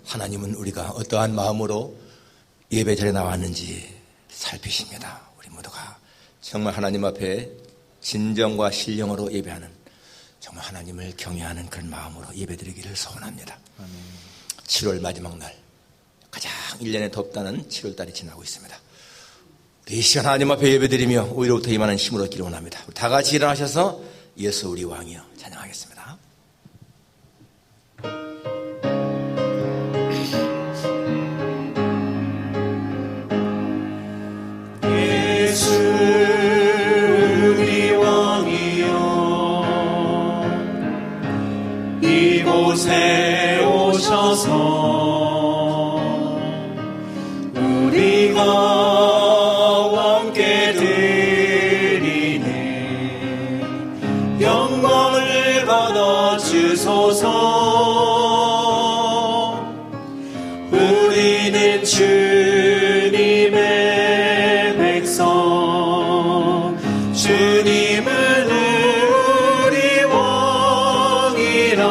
하나님은 우리가 어떠한 마음으로 예배자리에 나왔는지 살피십니다. 우리 모두가 정말 하나님 앞에 진정과 신령으로 예배하는, 정말 하나님을 경외하는 그런 마음으로 예배드리기를 소원합니다. 7월 마지막 날, 가장 1년에 덥다는 7월달이 지나고 있습니다. 우리 이 시간 하나님 앞에 예배드리며 오히려부터 임하는 힘을 얻기를 원합니다. 다 같이 일어나셔서 예수 우리 왕이여 찬양하겠습니다. 예수 우리 왕이여 이곳에 오셔서 우리가 왕께 드리네 영광을 받아 주소서. 우리는 주님의 백성, 주님은 우리 왕이라.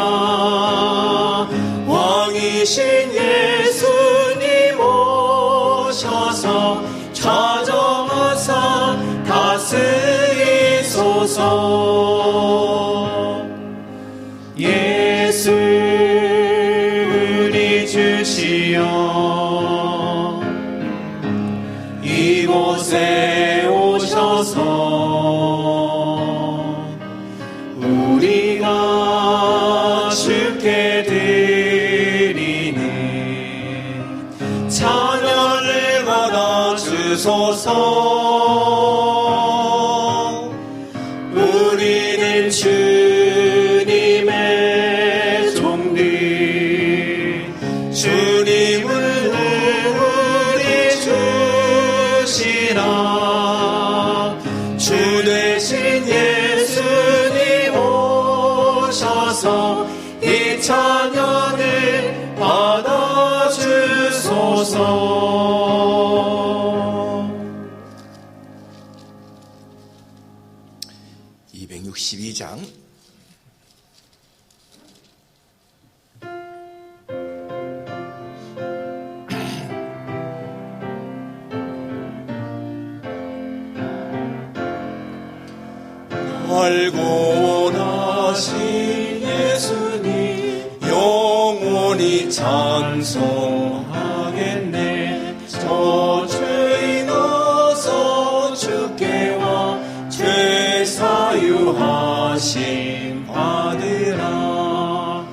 왕이신 예수님 오셔서 찾아와서 다스리소서. 예수 우리 주시여 이곳에 오셔서 우리가 주께 드리는 찬양을 받아 주소서. 우리는 주님의 종들, 주님은 우리 주시라. 주 되신 예수님 오셔서 이 찬양을 받아 주소서. 262장 알고 나신 예수님 영원히 찬송하겠네. 저 죄인 어서 주께 와 죄 사유하심 받으라.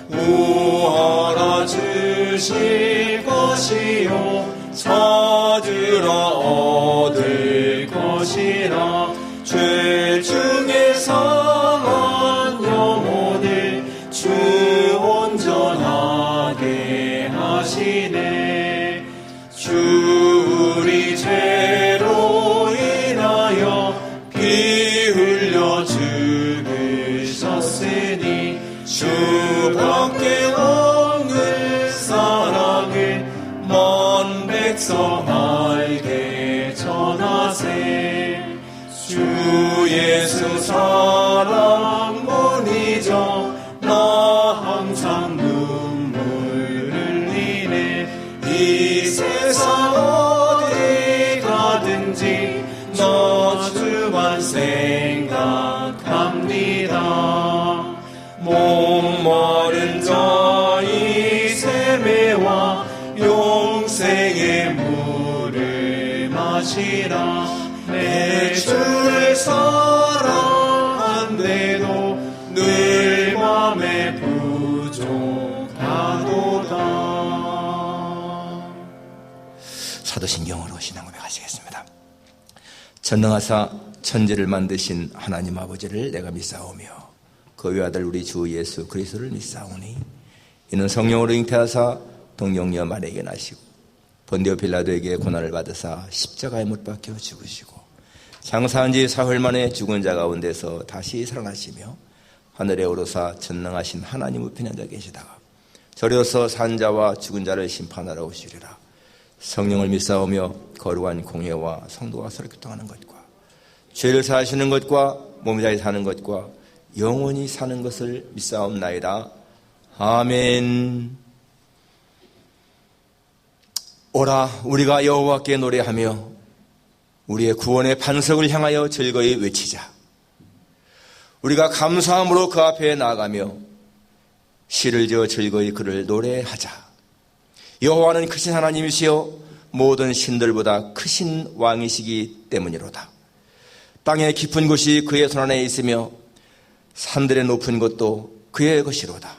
구하라 주실 것이요 찾으라 얻을 것이라. 죄 중에 상한 영혼을 주 온전하게 하시네. 주 우리 죄로 인하여 피 흘려 죽으셨으니 주밖에 없는 사랑을 먼 백성 알게 전하세. 주 예수 사랑 못 잊어 나 항상 눈물 흘리네. 이 세상 어디 가든지 너 주만 생각합니다. 목마른 자의 세매와 영생의 물을 마시라. 내 주를 사랑한데도 늘 맘에 부족하도다. 사도신경으로 신앙 고백하시겠습니다. 전능하사 천지를 만드신 하나님 아버지를 내가 믿사오며 그 외아들 우리 주 예수 그리스도를 믿사오니 이는 성령으로 잉태하사 동정녀 마리아에게 나시고 본디오 빌라도에게 고난을 받으사 십자가에 못 박혀 죽으시고 장사한 지 사흘 만에 죽은 자 가운데서 다시 살아나시며 하늘에 오르사 전능하신 하나님 우편에 앉아 계시다가 저리로서 산 자와 죽은 자를 심판하러 오시리라. 성령을 믿사오며 거룩한 공예와 성도가 서로 교통하는 것과 죄를 사하시는 것과 몸이 잘 사는 것과 영원히 사는 것을 믿사옵나이다. 아멘. 오라 우리가 여호와께 노래하며 우리의 구원의 반석을 향하여 즐거이 외치자. 우리가 감사함으로 그 앞에 나아가며 시를 지어 즐거이 그를 노래하자. 여호와는 크신 하나님이시여 모든 신들보다 크신 왕이시기 때문이로다. 땅의 깊은 곳이 그의 손안에 있으며 산들의 높은 곳도 그의 것이로다.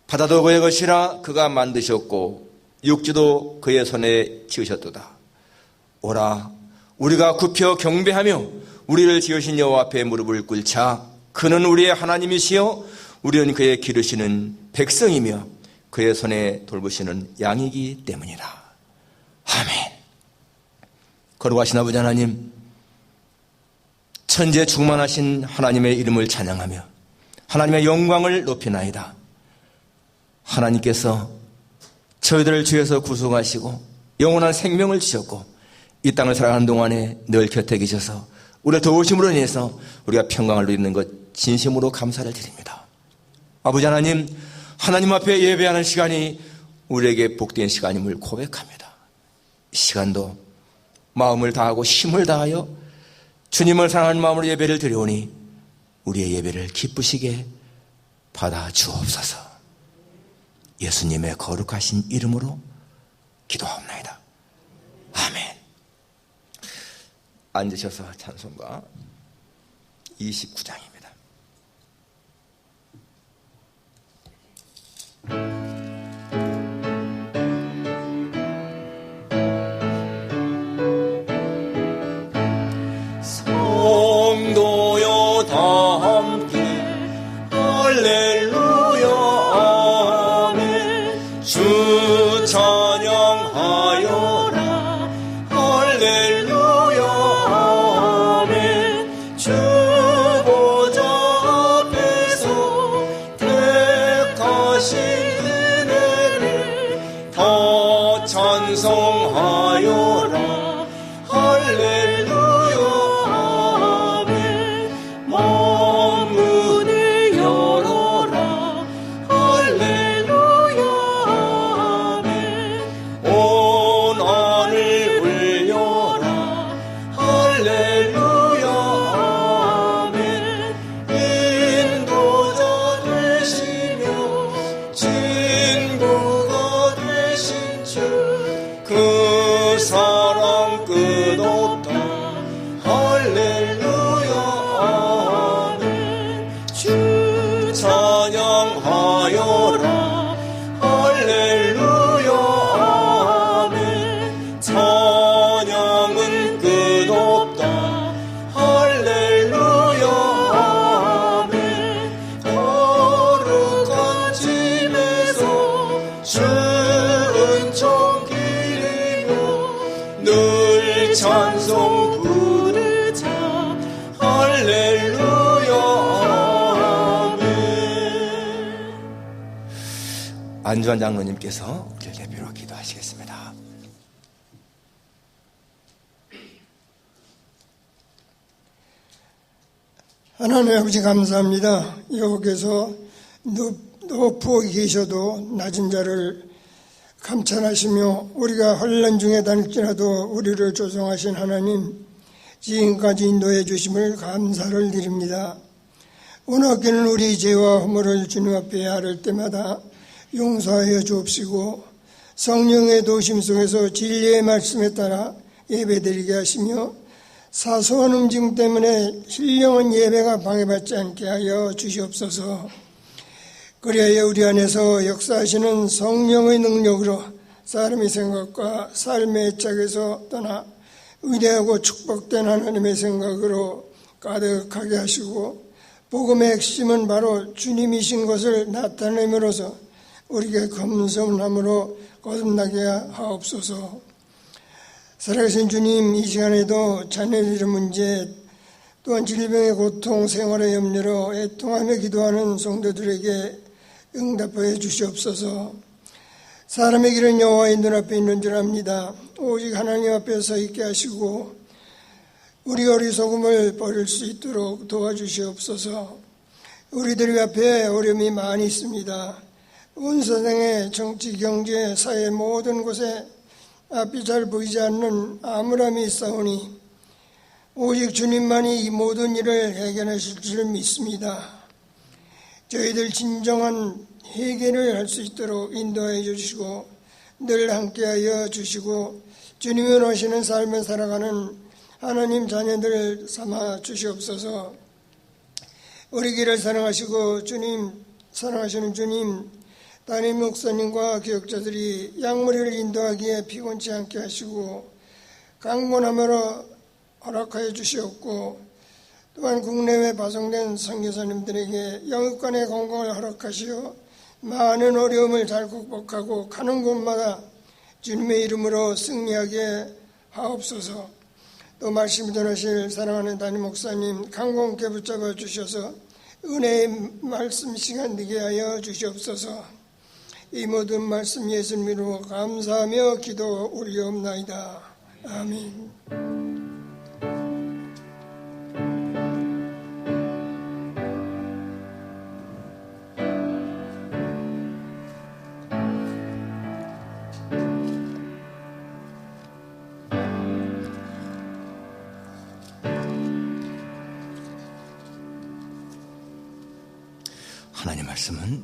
바다도 그의 것이라 그가 만드셨고 육지도 그의 손에 지으셨도다. 오라 우리가 굽혀 경배하며 우리를 지으신 여호와 앞에 무릎을 꿇자. 그는 우리의 하나님이시여 우리는 그의 기르시는 백성이며 그의 손에 돌보시는 양이기 때문이라. 아멘. 거룩하신 아버지 하나님, 천지에 충만하신 하나님의 이름을 찬양하며 하나님의 영광을 높이나이다. 하나님께서 저희들을 죄에서 구속하시고 영원한 생명을 주셨고 이 땅을 살아가는 동안에 늘 곁에 계셔서 우리를 도우심으로 인해서 우리가 평강을 누리는 것 진심으로 감사를 드립니다. 아버지 하나님, 하나님 앞에 예배하는 시간이 우리에게 복된 시간임을 고백합니다. 이 시간도 마음을 다하고 힘을 다하여 주님을 사랑하는 마음으로 예배를 드려오니 우리의 예배를 기쁘시게 받아 주옵소서. 예수님의 거룩하신 이름으로 기도하옵나이다. 아멘. 앉으셔서 찬송가 29장입니다. 성도여 다 함께 할렐루야 아멘. 주 찬양하여라 할렐루야 아멘. 주 보좌 앞에서 택하신 은혜를 더 찬송하여라 할렐루야. 찬송 부르자 할렐루야 아멘. 안주환 장로님께서 우리를 대표로 기도하시겠습니다. 하나님 아버지 감사합니다. 여호께서 높이 계셔도 낮은 자를 감찰하시며 우리가 혼란 중에 다닐지라도 우리를 조성하신 하나님, 지금까지 인도해 주심을 감사를 드립니다. 오늘 학기는 우리 죄와 허물을 주님 앞에 아를 때마다 용서하여 주옵시고 성령의 도심 속에서 진리의 말씀에 따라 예배드리게 하시며 사소한 움직임 때문에 신령한 예배가 방해받지 않게 하여 주시옵소서. 그리하여 우리 안에서 역사하시는 성령의 능력으로 사람의 생각과 삶의 애착에서 떠나 위대하고 축복된 하나님의 생각으로 가득하게 하시고 복음의 핵심은 바로 주님이신 것을 나타내므로써 우리에게 겸손함으로 거듭나게 하옵소서. 살아계신 주님, 이 시간에도 자녀들의 문제 또한 질병의 고통, 생활의 염려로 애통하며 기도하는 성도들에게 응답하여 주시옵소서. 사람의 길은 여호와의 눈앞에 있는 줄 압니다. 오직 하나님 앞에 서 있게 하시고 우리 어리석음을 버릴 수 있도록 도와주시옵소서. 우리들 앞에 어려움이 많이 있습니다. 온 세상의 정치, 경제, 사회 모든 곳에 앞이 잘 보이지 않는 암울함이 있사오니 오직 주님만이 이 모든 일을 해결하실 줄 믿습니다. 저희들 진정한 해결을 할 수 있도록 인도하여 주시고 늘 함께하여 주시고 주님이 원하시는 삶을 살아가는 하나님 자녀들 삼아 주시옵소서. 우리 길을 사랑하시고 사랑하시는 주님, 담임 목사님과 교역자들이 양무리를 인도하기에 피곤치 않게 하시고 강건함으로 허락하여 주시옵고 또한 국내외 파송된 선교사님들에게 영육간의 건강을 허락하시어 많은 어려움을 잘 극복하고 가는 곳마다 주님의 이름으로 승리하게 하옵소서. 또 말씀 전하실 사랑하는 담임 목사님 강건케 붙잡아 주셔서 은혜의 말씀 시간 되게 하여 주시옵소서. 이 모든 말씀 예수님으로 감사하며 기도 올리옵나이다. 아멘. 하나님 말씀은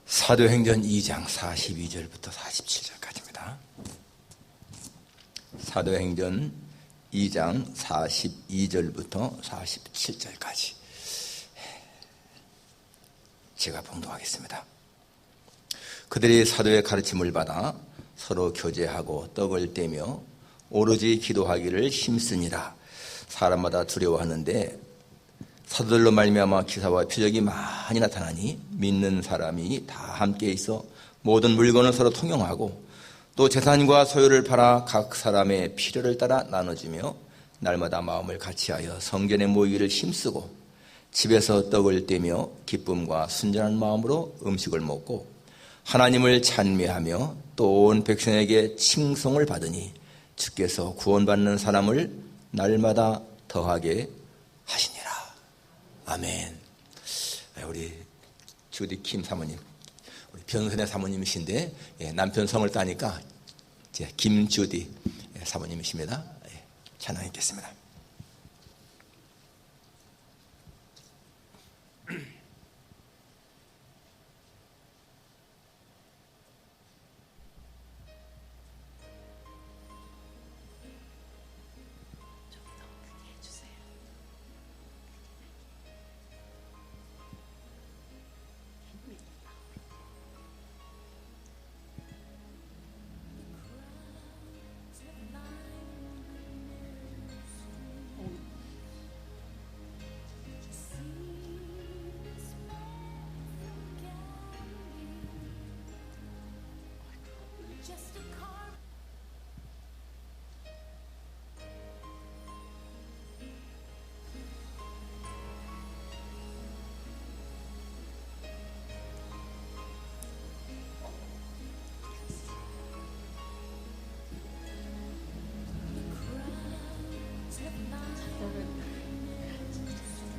사도행전 2장 42절부터 47절까지입니다. 사도행전 2장 42절부터 47절까지 제가 봉독하겠습니다. 그들이 사도의 가르침을 받아 서로 교제하고 떡을 떼며 오로지 기도하기를 힘쓰니라. 사람마다 두려워하는데 사도들로 말미암아 기사와 표적이 많이 나타나니 믿는 사람이 다 함께 있어 모든 물건을 서로 통용하고 또 재산과 소유를 팔아 각 사람의 필요를 따라 나눠주며 날마다 마음을 같이하여 성전에 모이기를 힘쓰고 집에서 떡을 떼며 기쁨과 순전한 마음으로 음식을 먹고 하나님을 찬미하며 또 온 백성에게 칭송을 받으니 주께서 구원받는 사람을 날마다 더하게 하시니라. 아멘. 우리 주디 킴 사모님, 우리 변선의 사모님이신데 남편 성을 따니까 이제 김주디 사모님이십니다. 찬양하겠습니다.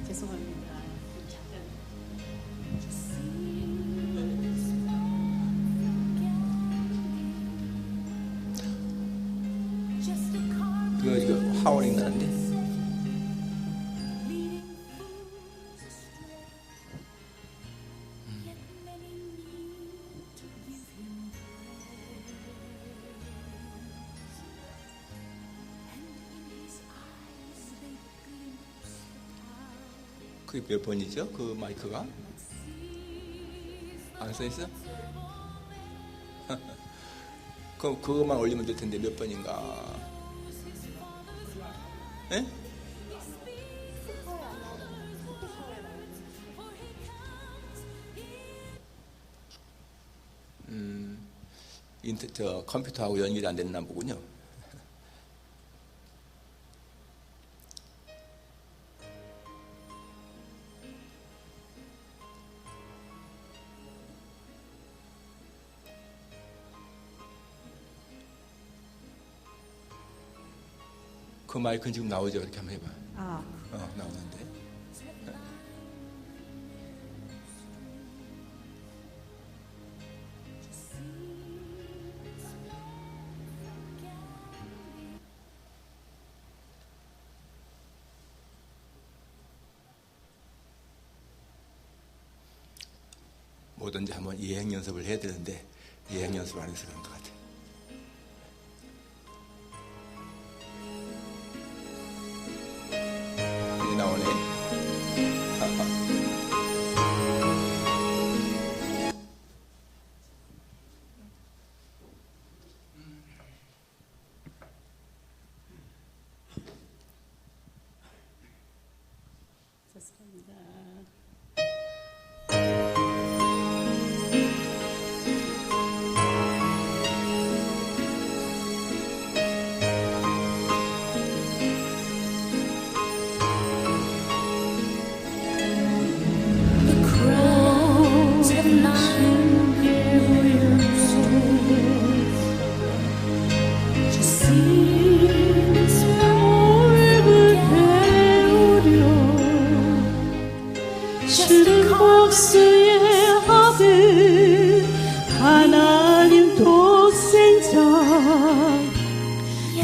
죄송합니다. 이거 하워링 나는데. 그게 몇 번이죠? 그 마이크가? 안 써있어? 그것만 올리면 될 텐데 몇 번인가? 예? 컴퓨터하고 연결이 안 됐나 보군요. 그 마이크는 지금 나오죠? 이렇게 한번 해봐. 나오는데. 뭐든지 한번 예행 연습을 해야 되는데 예행 연습 안 해서 그런 것 같아요. 이제 나오네.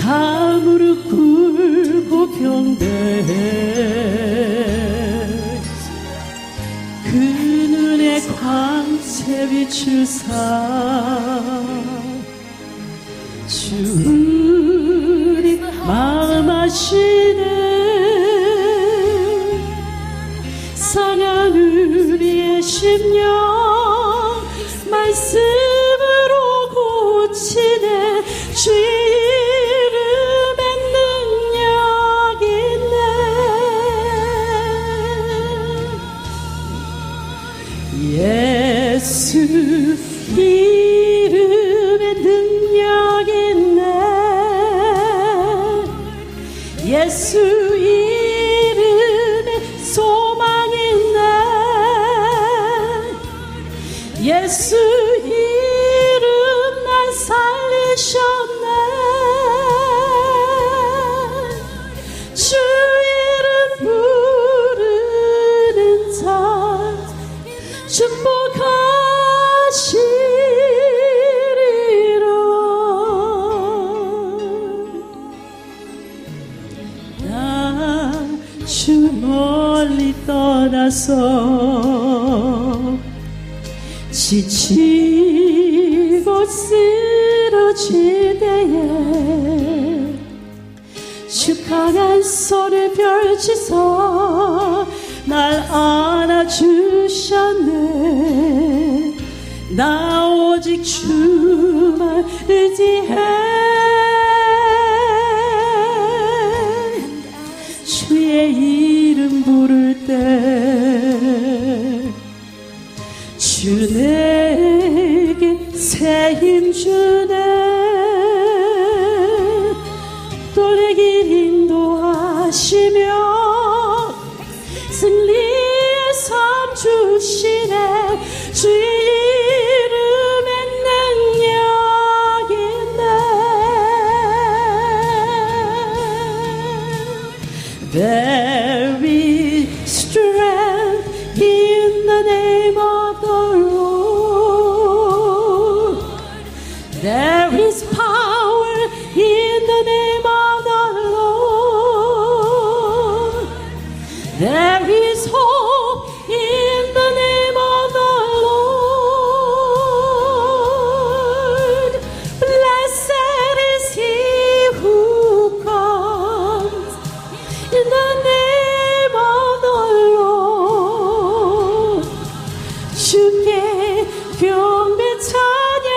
다 무릎 꿇고 병대 그 눈에 광채 비추사 주님 마음 아시네 상한 우리의 심령 말씀으로 고치네 주의 예수 이름에 능력 있네 예수 이름에 소망 있네 예수 이름 날 살리셨네 주 이름 부르는 자 축복하시리라 나 주 멀리 떠나서 지치고 쓰러질 때에 주 강한 손을 펼치서 날 안아주셨네 나 오직 주만 의지해 주의 이름 부를 때 주 내게 새 힘 주네 또 내 길 인도하시며 승리의 삶 주시네 주 이름에 능력 있네 There is strength in the name of the Lord There is power in the name of the Lord There is hope in the name of the Lord. Blessed is he who comes in the name of the Lord. 주께 경배 찬양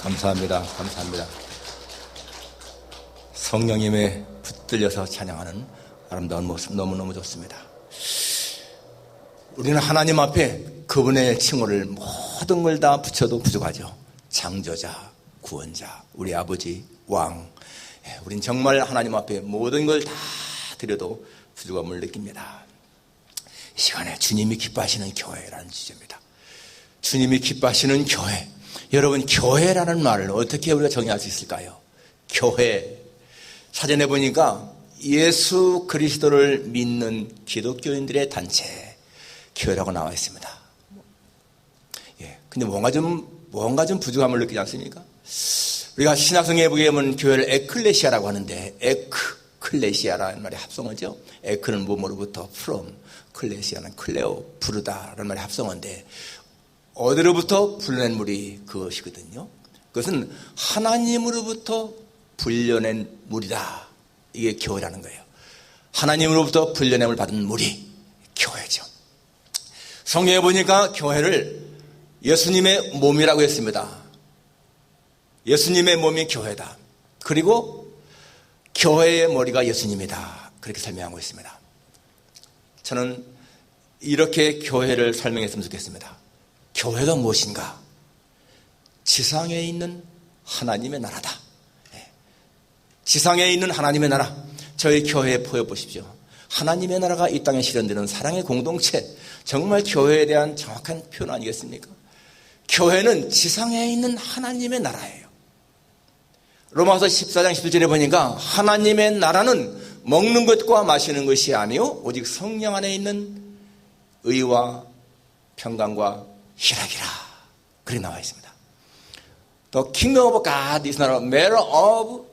감사합니다. 감사합니다. 성령님의 붙들려서 찬양하는 아름다운 모습 너무너무 좋습니다. 우리는 하나님 앞에 그분의 칭호를 모든 걸 다 붙여도 부족하죠. 창조자, 구원자, 우리 아버지, 왕. 우린 정말 하나님 앞에 모든 걸 다 드려도 부족함을 느낍니다. 이 시간에 주님이 기뻐하시는 교회라는 주제입니다. 주님이 기뻐하시는 교회. 여러분, 교회라는 말을 어떻게 우리가 정의할 수 있을까요? 교회. 사전에 보니까 예수 그리스도를 믿는 기독교인들의 단체, 교회라고 나와 있습니다. 예. 근데 뭔가 좀 부족함을 느끼지 않습니까? 우리가 신약성경에 보면 교회를 에클레시아라고 하는데, 에클레시아라는 말이 합성어죠. 에크는 뭐뭐로부터 from, 클레시아는 클레오, 부르다라는 말이 합성어인데, 어디로부터 불려낸 물이 그것이거든요. 그것은 하나님으로부터 불려낸 물이다. 이게 교회라는 거예요. 하나님으로부터 불려냄을 받은 물이 교회죠. 성경에 보니까 교회를 예수님의 몸이라고 했습니다. 예수님의 몸이 교회다. 그리고 교회의 머리가 예수님이다. 그렇게 설명하고 있습니다. 저는 이렇게 교회를 설명했으면 좋겠습니다. 교회가 무엇인가? 지상에 있는 하나님의 나라다. 지상에 있는 하나님의 나라. 저희 교회에 보여보십시오. 하나님의 나라가 이 땅에 실현되는 사랑의 공동체. 정말 교회에 대한 정확한 표현 아니겠습니까? 교회는 지상에 있는 하나님의 나라예요. 로마서 14장 11절에 보니까 하나님의 나라는 먹는 것과 마시는 것이 아니요 오직 성령 안에 있는 의와 평강과 희락이라. 그렇게 나와 있습니다. The kingdom of God is not a matter of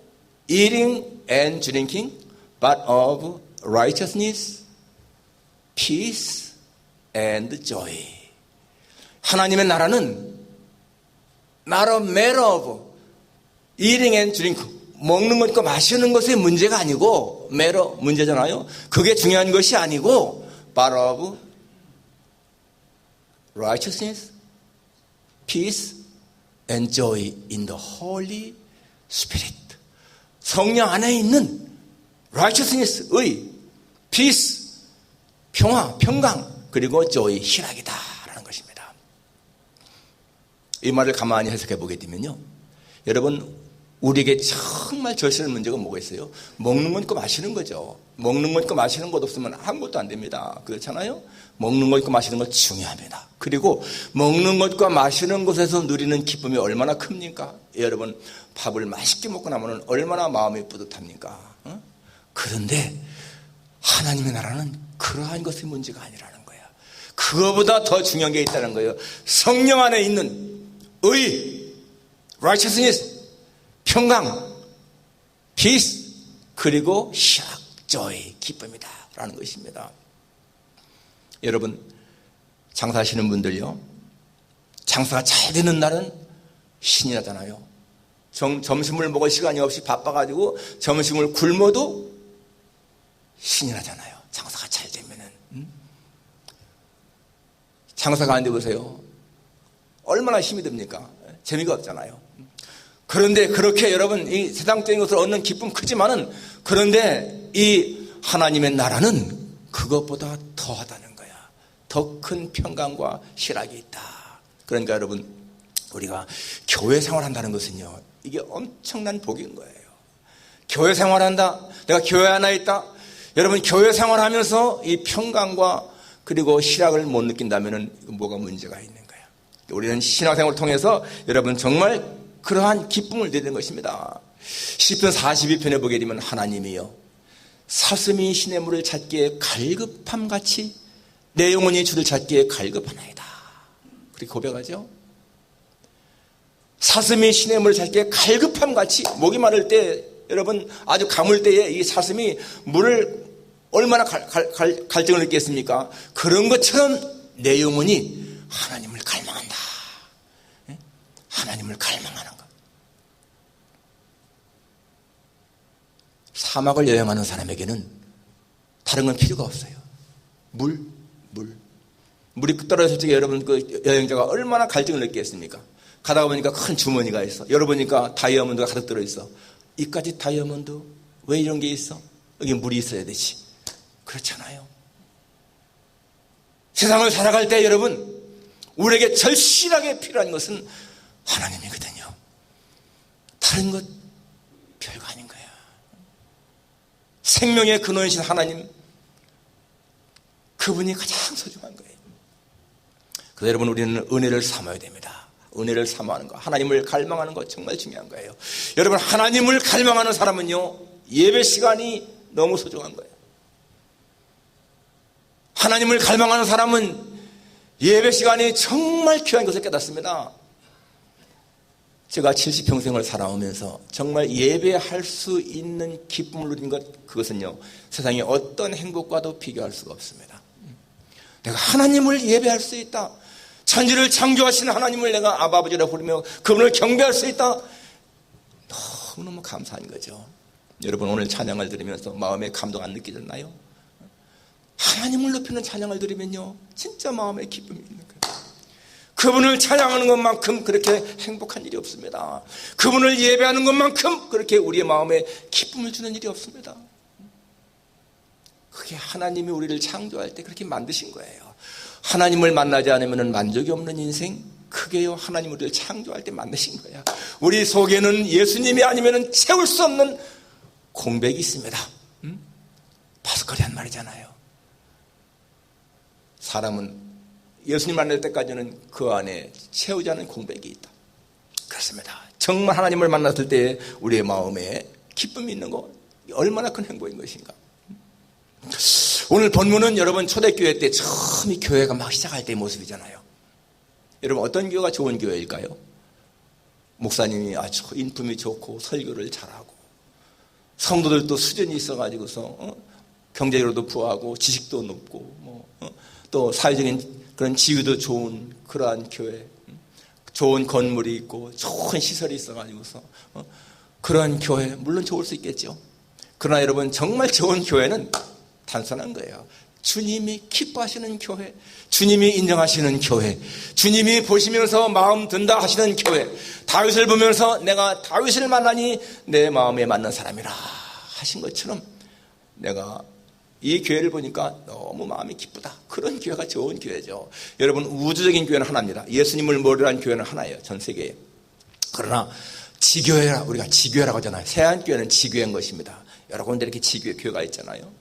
eating and drinking, but of righteousness, peace, and joy. 하나님의 나라는 not a matter of eating and drinking, 먹는 것과 마시는 것의 문제가 아니고, matter 문제잖아요. 그게 중요한 것이 아니고, but of righteousness, peace, and joy in the Holy Spirit. 성령 안에 있는 righteousness, 의, peace, 평화, 평강, 그리고 joy, 희락이다라는 것입니다. 이 말을 가만히 해석해 보게 되면요, 여러분, 우리에게 정말 절실한 문제가 뭐가 있어요? 먹는 것 있고 마시는 거죠. 먹는 것 있고 마시는 것 없으면 아무것도 안 됩니다. 그렇잖아요? 먹는 것 있고 마시는 것 중요합니다. 그리고 먹는 것과 마시는 것에서 누리는 기쁨이 얼마나 큽니까? 여러분, 밥을 맛있게 먹고 나면 얼마나 마음이 뿌듯합니까? 그런데 하나님의 나라는 그러한 것이 문제가 아니라는 거예요. 그거보다 더 중요한 게 있다는 거예요. 성령 안에 있는 의, righteousness, 평강, peace, 그리고 희락, joy, 기쁨이다 라는 것입니다. 여러분, 장사하시는 분들요, 장사가 잘 되는 날은 신이 나잖아요. 점심을 먹을 시간이 없이 바빠가지고 점심을 굶어도 신이 나잖아요. 장사가 잘 되면은. 장사가 안 돼 보세요. 얼마나 힘이 듭니까? 재미가 없잖아요. 그런데 그렇게 여러분, 이 세상적인 것을 얻는 기쁨 크지만은, 그런데 이 하나님의 나라는 그것보다 더하다는 거야. 더 큰 평강과 희락이 있다. 그러니까 여러분, 우리가 교회 생활한다는 것은요, 이게 엄청난 복인 거예요. 교회 생활한다. 내가 교회 하나 있다. 여러분, 교회 생활하면서 이 평강과 그리고 희락을 못 느낀다면은 뭐가 문제가 있는 거야. 우리는 신앙생활을 통해서 여러분 정말 그러한 기쁨을 누리는 것입니다. 시편 42편에 보게 되면 하나님이여 사슴이 시냇물을 찾기에 갈급함같이 내 영혼이 주를 찾기에 갈급하나이다. 그렇게 고백하죠. 사슴이 시냇물을 찾기에 갈급함같이, 목이 마를 때 여러분 아주 가물 때에 이 사슴이 물을 얼마나 갈증을 느끼겠습니까? 그런 것처럼 내 영혼이 하나님을 갈망한다. 하나님을 갈망하는 것. 사막을 여행하는 사람에게는 다른 건 필요가 없어요. 물. 물이 떨어졌을 적에 여러분 그 여행자가 얼마나 갈증을 느끼겠습니까? 가다가 보니까 큰 주머니가 있어. 열어보니까 다이아몬드가 가득 들어있어. 이까지 다이아몬드? 왜 이런 게 있어? 여기 물이 있어야 되지. 그렇잖아요. 세상을 살아갈 때 여러분, 우리에게 절실하게 필요한 것은 하나님이거든요. 다른 것 별거 아닌 거야. 생명의 근원이신 하나님, 그분이 가장 소중한 거예요. 그래서 여러분, 우리는 은혜를 삼아야 됩니다. 은혜를 삼아하는 거, 하나님을 갈망하는 거 정말 중요한 거예요. 여러분, 하나님을 갈망하는 사람은요, 예배 시간이 너무 소중한 거예요. 하나님을 갈망하는 사람은 예배 시간이 정말 귀한 것을 깨닫습니다. 제가 70평생을 살아오면서 정말 예배할 수 있는 기쁨을 누린 것, 그것은요, 세상의 어떤 행복과도 비교할 수가 없습니다. 내가 하나님을 예배할 수 있다. 천지를 창조하신 하나님을 내가 아버지라 부르며 그분을 경배할 수 있다. 너무너무 감사한 거죠. 여러분, 오늘 찬양을 들으면서 마음에 감동 안 느끼셨나요? 하나님을 높이는 찬양을 들으면요, 진짜 마음에 기쁨이 있는 거예요. 그분을 찬양하는 것만큼 그렇게 행복한 일이 없습니다. 그분을 예배하는 것만큼 그렇게 우리의 마음에 기쁨을 주는 일이 없습니다. 그게 하나님이 우리를 창조할 때 그렇게 만드신 거예요. 하나님을 만나지 않으면 만족이 없는 인생, 그게요, 하나님 우리를 창조할 때 만드신 거예요. 우리 속에는 예수님이 아니면 채울 수 없는 공백이 있습니다. 바스커리 한 말이잖아요. 사람은 예수님 만날 때까지는 그 안에 채우지 않은 공백이 있다. 그렇습니다. 정말 하나님을 만났을 때 우리의 마음에 기쁨이 있는 것, 얼마나 큰 행복인 것인가. 오늘 본문은 여러분 초대교회 때 처음 이 교회가 막 시작할 때의 모습이잖아요. 여러분, 어떤 교회가 좋은 교회일까요? 목사님이 아주 인품이 좋고 설교를 잘하고 성도들도 수준이 있어가지고서 경제적으로도 부하고 지식도 높고 또 사회적인 그런 지위도 좋은 그러한 교회, 좋은 건물이 있고 좋은 시설이 있어가지고서 그러한 교회, 물론 좋을 수 있겠죠. 그러나 여러분, 정말 좋은 교회는 단순한 거예요. 주님이 기뻐하시는 교회, 주님이 인정하시는 교회, 주님이 보시면서 마음 든다 하시는 교회, 다윗을 보면서 내가 다윗을 만나니 내 마음에 맞는 사람이라 하신 것처럼 내가 이 교회를 보니까 너무 마음이 기쁘다. 그런 교회가 좋은 교회죠. 여러분, 우주적인 교회는 하나입니다. 예수님을 머리로 한 교회는 하나예요, 전 세계에. 그러나 지교회라, 우리가 지교회라고 하잖아요. 세안교회는 지교회인 것입니다. 여러 군데 이렇게 지교회 교회가 있잖아요.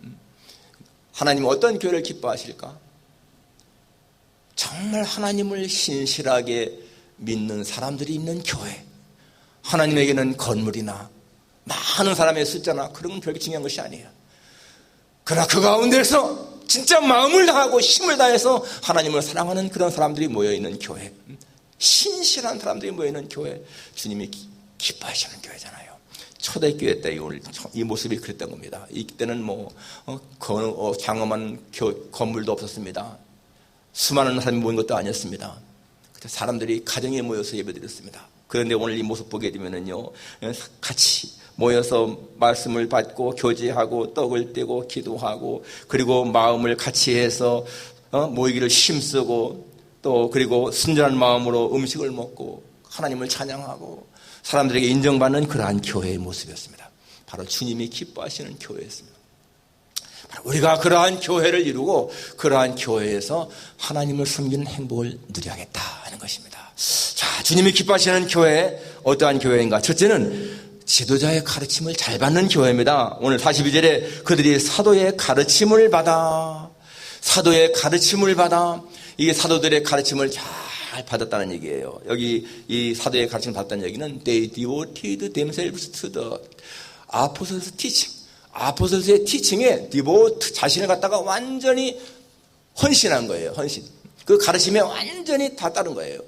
하나님은 어떤 교회를 기뻐하실까? 정말 하나님을 신실하게 믿는 사람들이 있는 교회. 하나님에게는 건물이나 많은 사람의 숫자나 그런 건 별로 중요한 것이 아니에요. 그러나 그 가운데서 진짜 마음을 다하고 힘을 다해서 하나님을 사랑하는 그런 사람들이 모여있는 교회, 신실한 사람들이 모여있는 교회, 주님이 기뻐하시는 교회잖아요. 초대교회 때 이 모습이 그랬던 겁니다. 이때는 장엄한 건물도 없었습니다. 수많은 사람이 모인 것도 아니었습니다. 사람들이 가정에 모여서 예배드렸습니다. 그런데 오늘 이 모습 보게 되면은요, 같이 모여서 말씀을 받고 교제하고 떡을 떼고 기도하고 그리고 마음을 같이 해서 모이기를 힘쓰고 또 그리고 순전한 마음으로 음식을 먹고 하나님을 찬양하고 사람들에게 인정받는 그러한 교회의 모습이었습니다. 바로 주님이 기뻐하시는 교회였습니다. 바로 우리가 그러한 교회를 이루고 그러한 교회에서 하나님을 섬기는 행복을 누려야겠다 하는 것입니다. 자, 주님이 기뻐하시는 교회, 어떠한 교회인가? 첫째는 지도자의 가르침을 잘 받는 교회입니다. 오늘 42절에 그들이 사도의 가르침을 받아, 이게 사도들의 가르침을 잘 받았다는 얘기예요. 여기 이 사도의 가르침을 받았다는 얘기는 They devoted themselves to the apostles' teaching. 아포스토스의 티칭에 디보트, 자신을 갖다가 완전히 헌신한 거예요. 헌신. 그 가르침에 완전히 다 따른 거예요.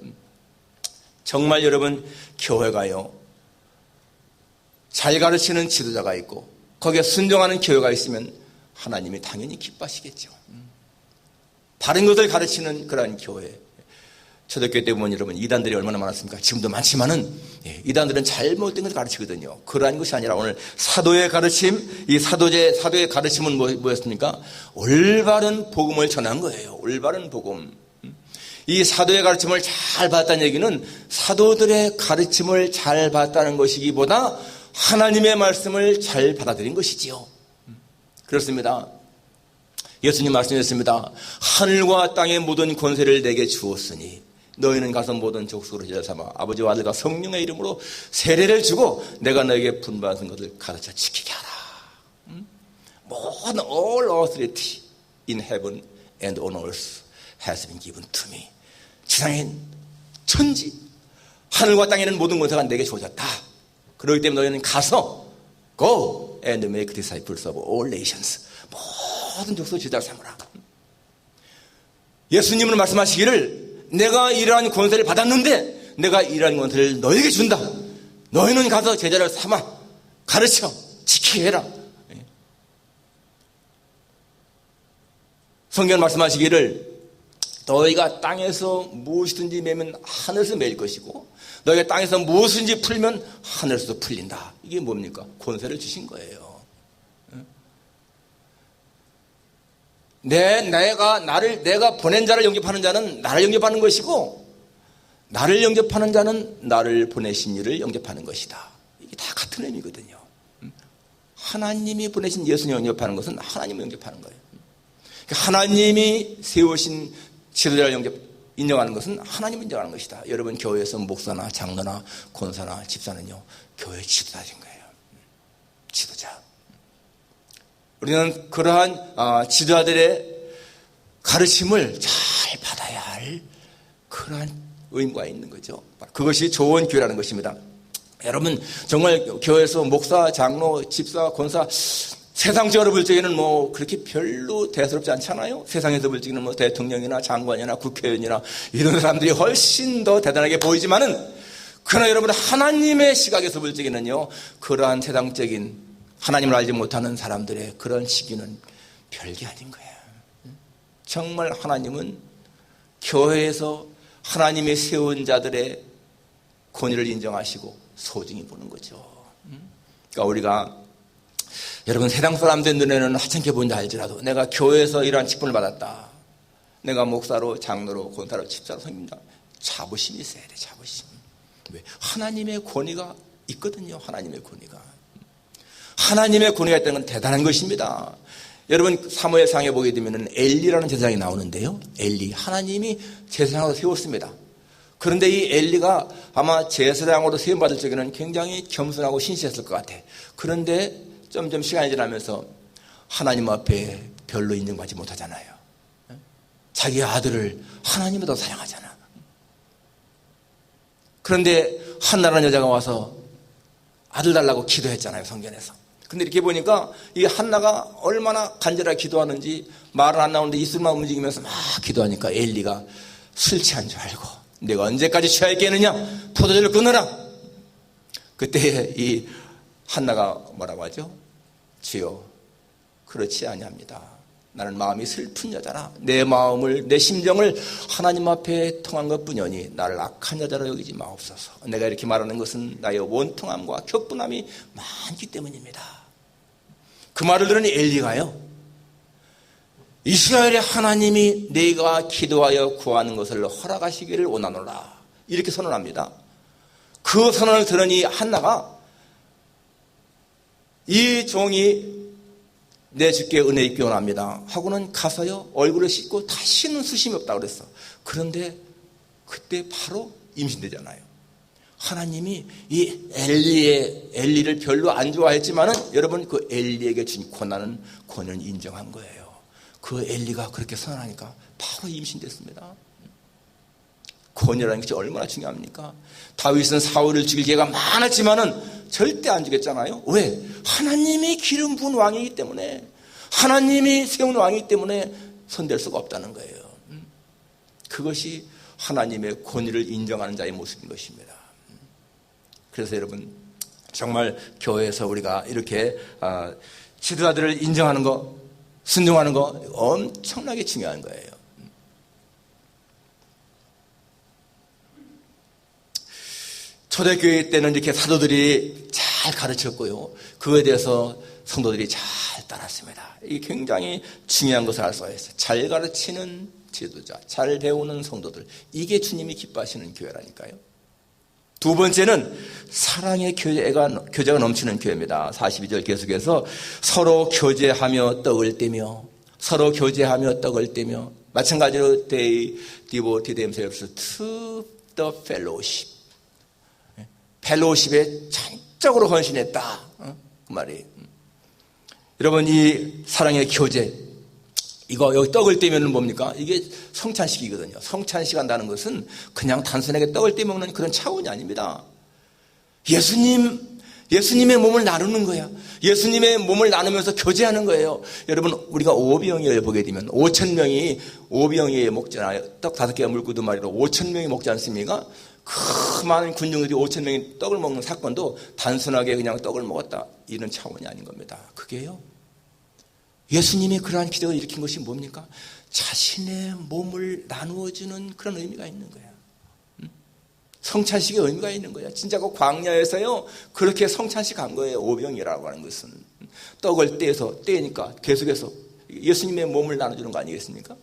정말 여러분, 교회가요, 잘 가르치는 지도자가 있고 거기에 순종하는 교회가 있으면 하나님이 당연히 기뻐하시겠죠. 다른 것을 가르치는 그런 교회. 초대교회 때 보면 여러분, 이단들이 얼마나 많았습니까? 지금도 많지만은 이단들은 잘못된 것을 가르치거든요. 그러한 것이 아니라 오늘 사도의 가르침, 이 사도의 가르침은 뭐였습니까? 올바른 복음을 전한 거예요. 올바른 복음. 이 사도의 가르침을 잘 받았다는 얘기는 사도들의 가르침을 잘 받았다는 것이기보다 하나님의 말씀을 잘 받아들인 것이지요. 그렇습니다. 예수님 말씀하셨습니다. 하늘과 땅의 모든 권세를 내게 주었으니 너희는 가서 모든 족속으로 제자 삼아 아버지와 아들과 성령의 이름으로 세례를 주고 내가 너에게 분부한 것을 가르쳐 지키게 하라. 모든 all authority in heaven and on earth has been given to me. 지상엔 천지 하늘과 땅에 있는 모든 권세가 내게 주어졌다. 그렇기 때문에 너희는 가서 go and make disciples of all nations. 모든 족속 제자를 삼으라. 예수님은 말씀하시기를 내가 이러한 권세를 받았는데 내가 이러한 권세를 너에게 준다. 너희는 가서 제자를 삼아 가르쳐 지키게 해라. 성경 말씀하시기를 너희가 땅에서 무엇이든지 매면 하늘에서 매일 것이고 너희가 땅에서 무엇이든지 풀면 하늘에서도 풀린다. 이게 뭡니까? 권세를 주신 거예요. 내가 보낸 자를 영접하는 자는 나를 영접하는 것이고 나를 영접하는 자는 나를 보내신 이를 영접하는 것이다. 이게 다 같은 의미거든요. 하나님이 보내신 예수님을 영접하는 것은 하나님을 영접하는 거예요. 하나님이 세우신 지도자를 인정하는 것은 하나님을 인정하는 것이다. 여러분 교회에서 목사나 장로나 권사나 집사는요 교회 지도자인 거예요. 지도자. 우리는 그러한 지도자들의 가르침을 잘 받아야 할 그러한 의무가 있는 거죠. 그것이 좋은 교회라는 것입니다. 여러분 정말 교회에서 목사, 장로, 집사, 권사 세상적으로 볼 적에는 뭐 그렇게 별로 대수롭지 않잖아요. 세상에서 볼 적에는 뭐 대통령이나 장관이나 국회의원이나 이런 사람들이 훨씬 더 대단하게 보이지만은 그러나 여러분 하나님의 시각에서 볼 적에는요 그러한 세상적인 하나님을 알지 못하는 사람들의 그런 시기는 별게 아닌 거예요. 정말 하나님은 교회에서 하나님이 세운 자들의 권위를 인정하시고 소중히 보는 거죠. 그러니까 우리가 여러분 세상 사람들 눈에는 하찮게 보인다 할지라도 내가 교회에서 이러한 직분을 받았다. 내가 목사로 장로로 권사로 집사로 섬긴다. 자부심이 있어야 돼. 자부심. 왜? 하나님의 권위가 있거든요. 하나님의 권위가. 하나님의 권위가 있다는 건 대단한 것입니다. 여러분 사무엘상에 보게 되면 엘리라는 제사장이 나오는데요. 엘리 하나님이 제사장으로 세웠습니다. 그런데 이 엘리가 아마 제사장으로 세움받을 적에는 굉장히 겸손하고 신실했을 것 같아. 그런데 점점 시간이 지나면서 하나님 앞에 별로 인정받지 못하잖아요. 자기 아들을 하나님보다 더 사랑하잖아. 그런데 한나라는 여자가 와서 아들 달라고 기도했잖아요. 성전에서. 근데 이렇게 보니까 이 한나가 얼마나 간절하게 기도하는지 말은 안 나오는데 입술만 움직이면서 막 기도하니까 엘리가 술 취한 줄 알고 내가 언제까지 취하겠느냐 포도주를 끊어라. 그때 이 한나가 뭐라고 하죠? 주여 그렇지 아니합니다. 나는 마음이 슬픈 여자라 내 마음을 내 심정을 하나님 앞에 통한 것뿐이니 나를 악한 여자로 여기지 마옵소서. 내가 이렇게 말하는 것은 나의 원통함과 격분함이 많기 때문입니다. 그 말을 들으니 엘리가요 이스라엘의 하나님이 내가 기도하여 구하는 것을 허락하시기를 원하노라 이렇게 선언합니다. 그 선언을 들으니 한나가 이 종이 내 주께 은혜 있게 원합니다 하고는 가서요 얼굴을 씻고 다시는 수심이 없다고 그랬어. 그런데 그때 바로 임신되잖아요. 하나님이 이 엘리를 별로 안 좋아했지만은 여러분 그 엘리에게 준 권위는 인정한 거예요. 그 엘리가 그렇게 선언하니까 바로 임신됐습니다. 권위라는 것이 얼마나 중요합니까? 다윗은 사울을 죽일 기회가 많았지만은 절대 안 죽였잖아요. 왜? 하나님이 기름 부은 왕이기 때문에 하나님이 세운 왕이기 때문에 손댈 수가 없다는 거예요. 그것이 하나님의 권위를 인정하는 자의 모습인 것입니다. 그래서 여러분 정말 교회에서 우리가 이렇게 지도자들을 인정하는 거 순종하는 거 엄청나게 중요한 거예요. 초대교회 때는 이렇게 사도들이 잘 가르쳤고요. 그거에 대해서 성도들이 잘 따랐습니다. 이게 굉장히 중요한 것을 알 수가 있어요. 잘 가르치는 지도자, 잘 배우는 성도들, 이게 주님이 기뻐하시는 교회라니까요. 두 번째는 사랑의 교제가 넘치는 교회입니다. 42절 계속해서 서로 교제하며 떡을 떼며, 서로 교제하며 떡을 떼며, 마찬가지로 they devoted themselves to the fellowship. 펠로우십에 전적으로 헌신했다. 그 말이에요. 여러분, 이 사랑의 교제, 이거 여기 떡을 떼면 뭡니까? 이게 성찬식이거든요. 성찬식 한다는 것은 그냥 단순하게 떡을 떼 먹는 그런 차원이 아닙니다. 예수님의 몸을 나누는 거야. 예수님의 몸을 나누면서 교제하는 거예요. 여러분, 우리가 오병이어를 보게 되면 5,000명이 오병이어에 먹잖아요. 떡 5개와 물구두 마리로 5,000명이 먹지 않습니까? 그 많은 군중들이 5,000명이 떡을 먹는 사건도 단순하게 그냥 떡을 먹었다, 이런 차원이 아닌 겁니다. 그게요, 예수님이 그러한 기적을 일으킨 것이 뭡니까? 자신의 몸을 나누어주는 그런 의미가 있는 거야. 성찬식의 의미가 있는 거야. 진짜 그 광야에서요, 그렇게 성찬식 한 거예요. 오병이라고 하는 것은 떡을 떼니까 계속해서 예수님의 몸을 나눠주는 거 아니겠습니까?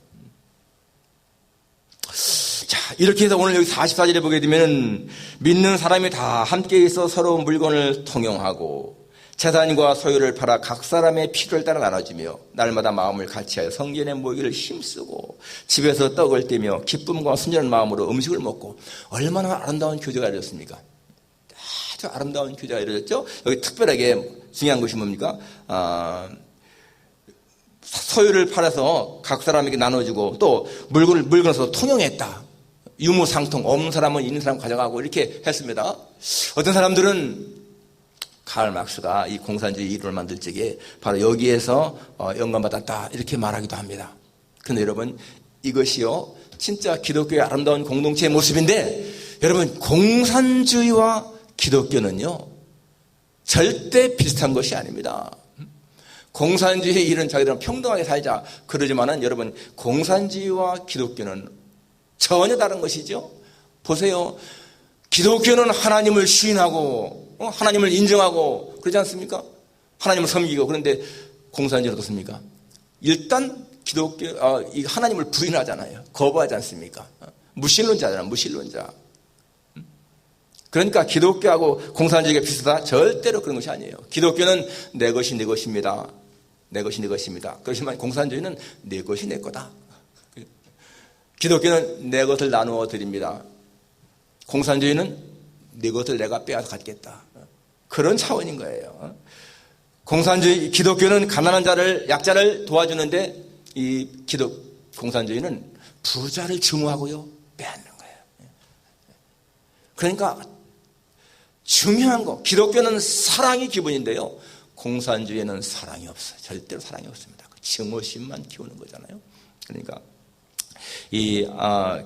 자, 이렇게 해서 오늘 여기 44절에 보게 되면 믿는 사람이 다 함께 있어 서로 물건을 통용하고 재산과 소유를 팔아 각 사람의 필요를 따라 나눠주며 날마다 마음을 같이하여 성전에 모이기를 힘쓰고 집에서 떡을 떼며 기쁨과 순전한 마음으로 음식을 먹고. 얼마나 아름다운 교제가 이루어졌습니까? 아주 아름다운 교제가 이루어졌죠. 여기 특별하게 중요한 것이 뭡니까? 소유를 팔아서 각 사람에게 나눠주고 또 물건을 서로 통용했다. 유무상통, 없는 사람은 있는 사람 가져가고 이렇게 했습니다. 어떤 사람들은 카를 막스가 이 공산주의 이론을 만들 적에 바로 여기에서 영감받았다, 이렇게 말하기도 합니다. 그런데 여러분, 이것이요 진짜 기독교의 아름다운 공동체의 모습인데, 여러분, 공산주의와 기독교는요 절대 비슷한 것이 아닙니다. 공산주의 일은 자기들은 평등하게 살자 그러지만은 여러분, 공산주의와 기독교는 전혀 다른 것이죠. 보세요, 기독교는 하나님을 시인하고 하나님을 인정하고 그러지 않습니까? 하나님을 섬기고. 그런데 공산주의는 어떻습니까? 일단 기독교 이 하나님을 부인하잖아요. 거부하지 않습니까? 무신론자잖아요. 무신론자. 그러니까 기독교하고 공산주의가 비슷하다? 절대로 그런 것이 아니에요. 기독교는 내 것이 내 것입니다. 내 것이 내 것입니다. 그렇지만 공산주의는 내 것이 내 거다. 기독교는 내 것을 나누어 드립니다. 공산주의는 내 것을 내가 빼앗아 갖겠다. 그런 차원인 거예요. 기독교는 가난한 자를, 약자를 도와주는데 이 공산주의는 부자를 증오하고요, 빼앗는 거예요. 그러니까 중요한 거, 기독교는 사랑이 기본인데요, 공산주의에는 사랑이 없어요. 절대로 사랑이 없습니다. 증오심만 키우는 거잖아요. 그러니까 이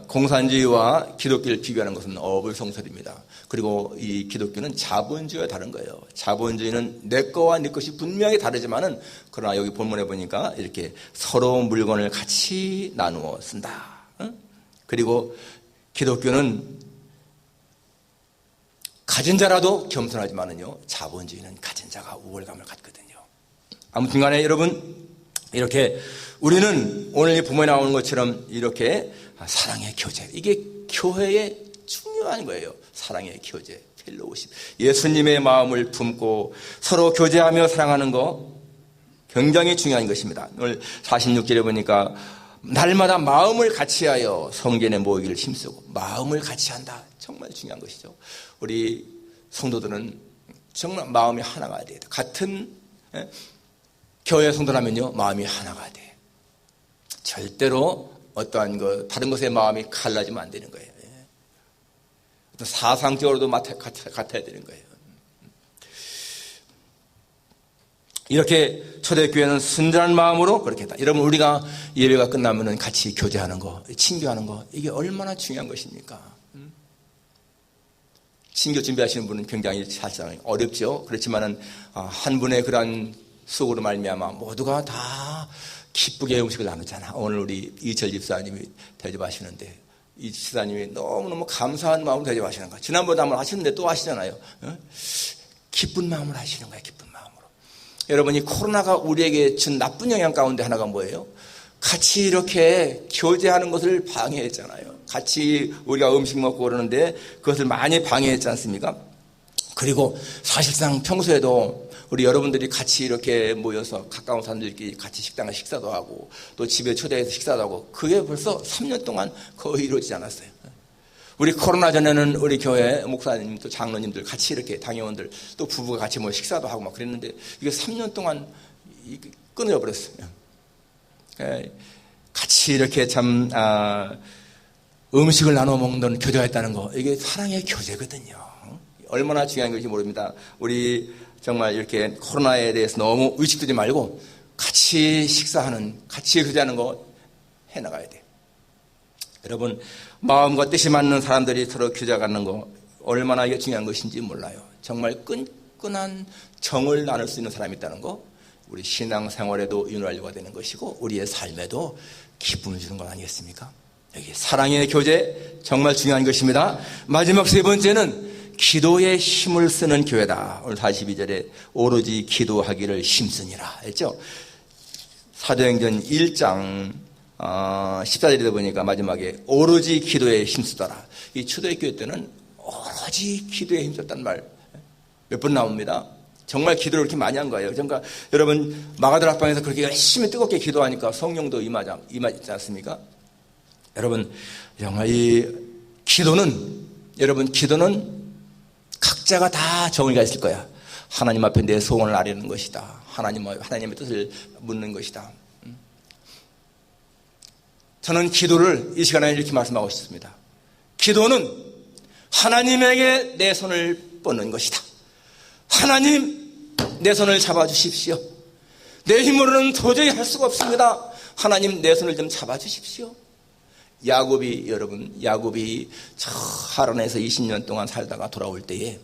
공산주의와 기독교를 비교하는 것은 어불성설입니다. 그리고 이 기독교는 자본주의와 다른 거예요. 자본주의는 내 거와 네 것이 분명히 다르지만은, 그러나 여기 본문에 보니까 이렇게 서로 물건을 같이 나누어 쓴다. 그리고 기독교는 가진 자라도 겸손하지만은요, 자본주의는 가진 자가 우월감을 갖거든요. 아무튼 간에 여러분, 이렇게 우리는 오늘 이 본문에 나오는 것처럼 이렇게 사랑의 교제, 이게 교회의 중요한 거예요. 사랑의 교제, 펠로우십. 예수님의 마음을 품고 서로 교제하며 사랑하는 거 굉장히 중요한 것입니다. 오늘 46절에 보니까 날마다 마음을 같이하여 성전에 모이기를 힘쓰고. 마음을 같이 한다. 정말 중요한 것이죠. 우리 성도들은 정말 마음이 하나가 돼야 돼요. 같은 교회 성도라면요, 마음이 하나가 돼. 절대로 어떠한 다른 것에 마음이 갈라지면 안 되는 거예요. 어떤 사상적으로도 같아야 되는 거예요. 이렇게 초대교회는 순전한 마음으로 그렇게 했다. 여러분, 우리가 예배가 끝나면은 같이 교제하는 거, 친교하는 거, 이게 얼마나 중요한 것입니까? 친교 준비하시는 분은 굉장히 사실상 어렵죠. 그렇지만은 한 분의 그러한 수고로 말미암아 모두가 다 기쁘게 음식을 나누잖아. 오늘 우리 이철 집사님이 대접하시는데, 이 집사님이 너무너무 감사한 마음으로 대접하시는 거야. 지난번에 한번 하시는데 또 하시잖아요. 기쁜 마음으로 하시는 거야. 기쁜 마음으로. 여러분, 이 코로나가 우리에게 준 나쁜 영향 가운데 하나가 뭐예요? 같이 이렇게 교제하는 것을 방해했잖아요. 같이 우리가 음식 먹고 그러는데 그것을 많이 방해했지 않습니까? 그리고 사실상 평소에도 우리 여러분들이 같이 이렇게 모여서 가까운 사람들끼리 같이 식당에 식사도 하고 또 집에 초대해서 식사도 하고 그게 벌써 3년 동안 거의 이루어지지 않았어요. 우리 코로나 전에는 우리 교회 목사님 또 장로님들 같이 이렇게 당회원들 또 부부가 같이 뭐 식사도 하고 막 그랬는데 이게 3년 동안 끊어져 버렸어요. 같이 이렇게 참 음식을 나눠 먹는 교제했다는 거 이게 사랑의 교제거든요. 얼마나 중요한 것인지 모릅니다. 우리 정말 이렇게 코로나에 대해서 너무 의식두지 말고 같이 식사하는 같이 교제하는 거 해나가야 돼요. 여러분 마음과 뜻이 맞는 사람들이 서로 교제 갖는 거 얼마나 이게 중요한 것인지 몰라요. 정말 끈끈한 정을 나눌 수 있는 사람이 있다는 거 우리 신앙생활에도 윤활유가 되는 것이고 우리의 삶에도 기쁨을 주는 것 아니겠습니까? 여기 사랑의 교제 정말 중요한 것입니다. 마지막 세 번째는 기도에 힘을 쓰는 교회다. 오늘 42절에 오로지 기도하기를 힘쓰니라 했죠. 사도행전 1장 14절에 보니까 마지막에 오로지 기도에 힘쓰더라. 이 초대교회 때는 오로지 기도에 힘썼다는 말 몇 번 나옵니다. 정말 기도를 그렇게 많이 한 거예요. 그러니까 여러분 마가들 학방에서 그렇게 열심히 뜨겁게 기도하니까 성령도 임하지 않습니까? 여러분 정말 이 기도는 여러분 기도는 각자가 다 정의가 있을 거야. 하나님 앞에 내 소원을 아뢰는 것이다. 하나님의 뜻을 묻는 것이다. 저는 기도를 이 시간에 이렇게 말씀하고 싶습니다. 기도는 하나님에게 내 손을 뻗는 것이다. 하나님 내 손을 잡아주십시오. 내 힘으로는 도저히 할 수가 없습니다. 하나님 내 손을 좀 잡아주십시오. 야곱이 저 하란에서 20년 동안 살다가 돌아올 때에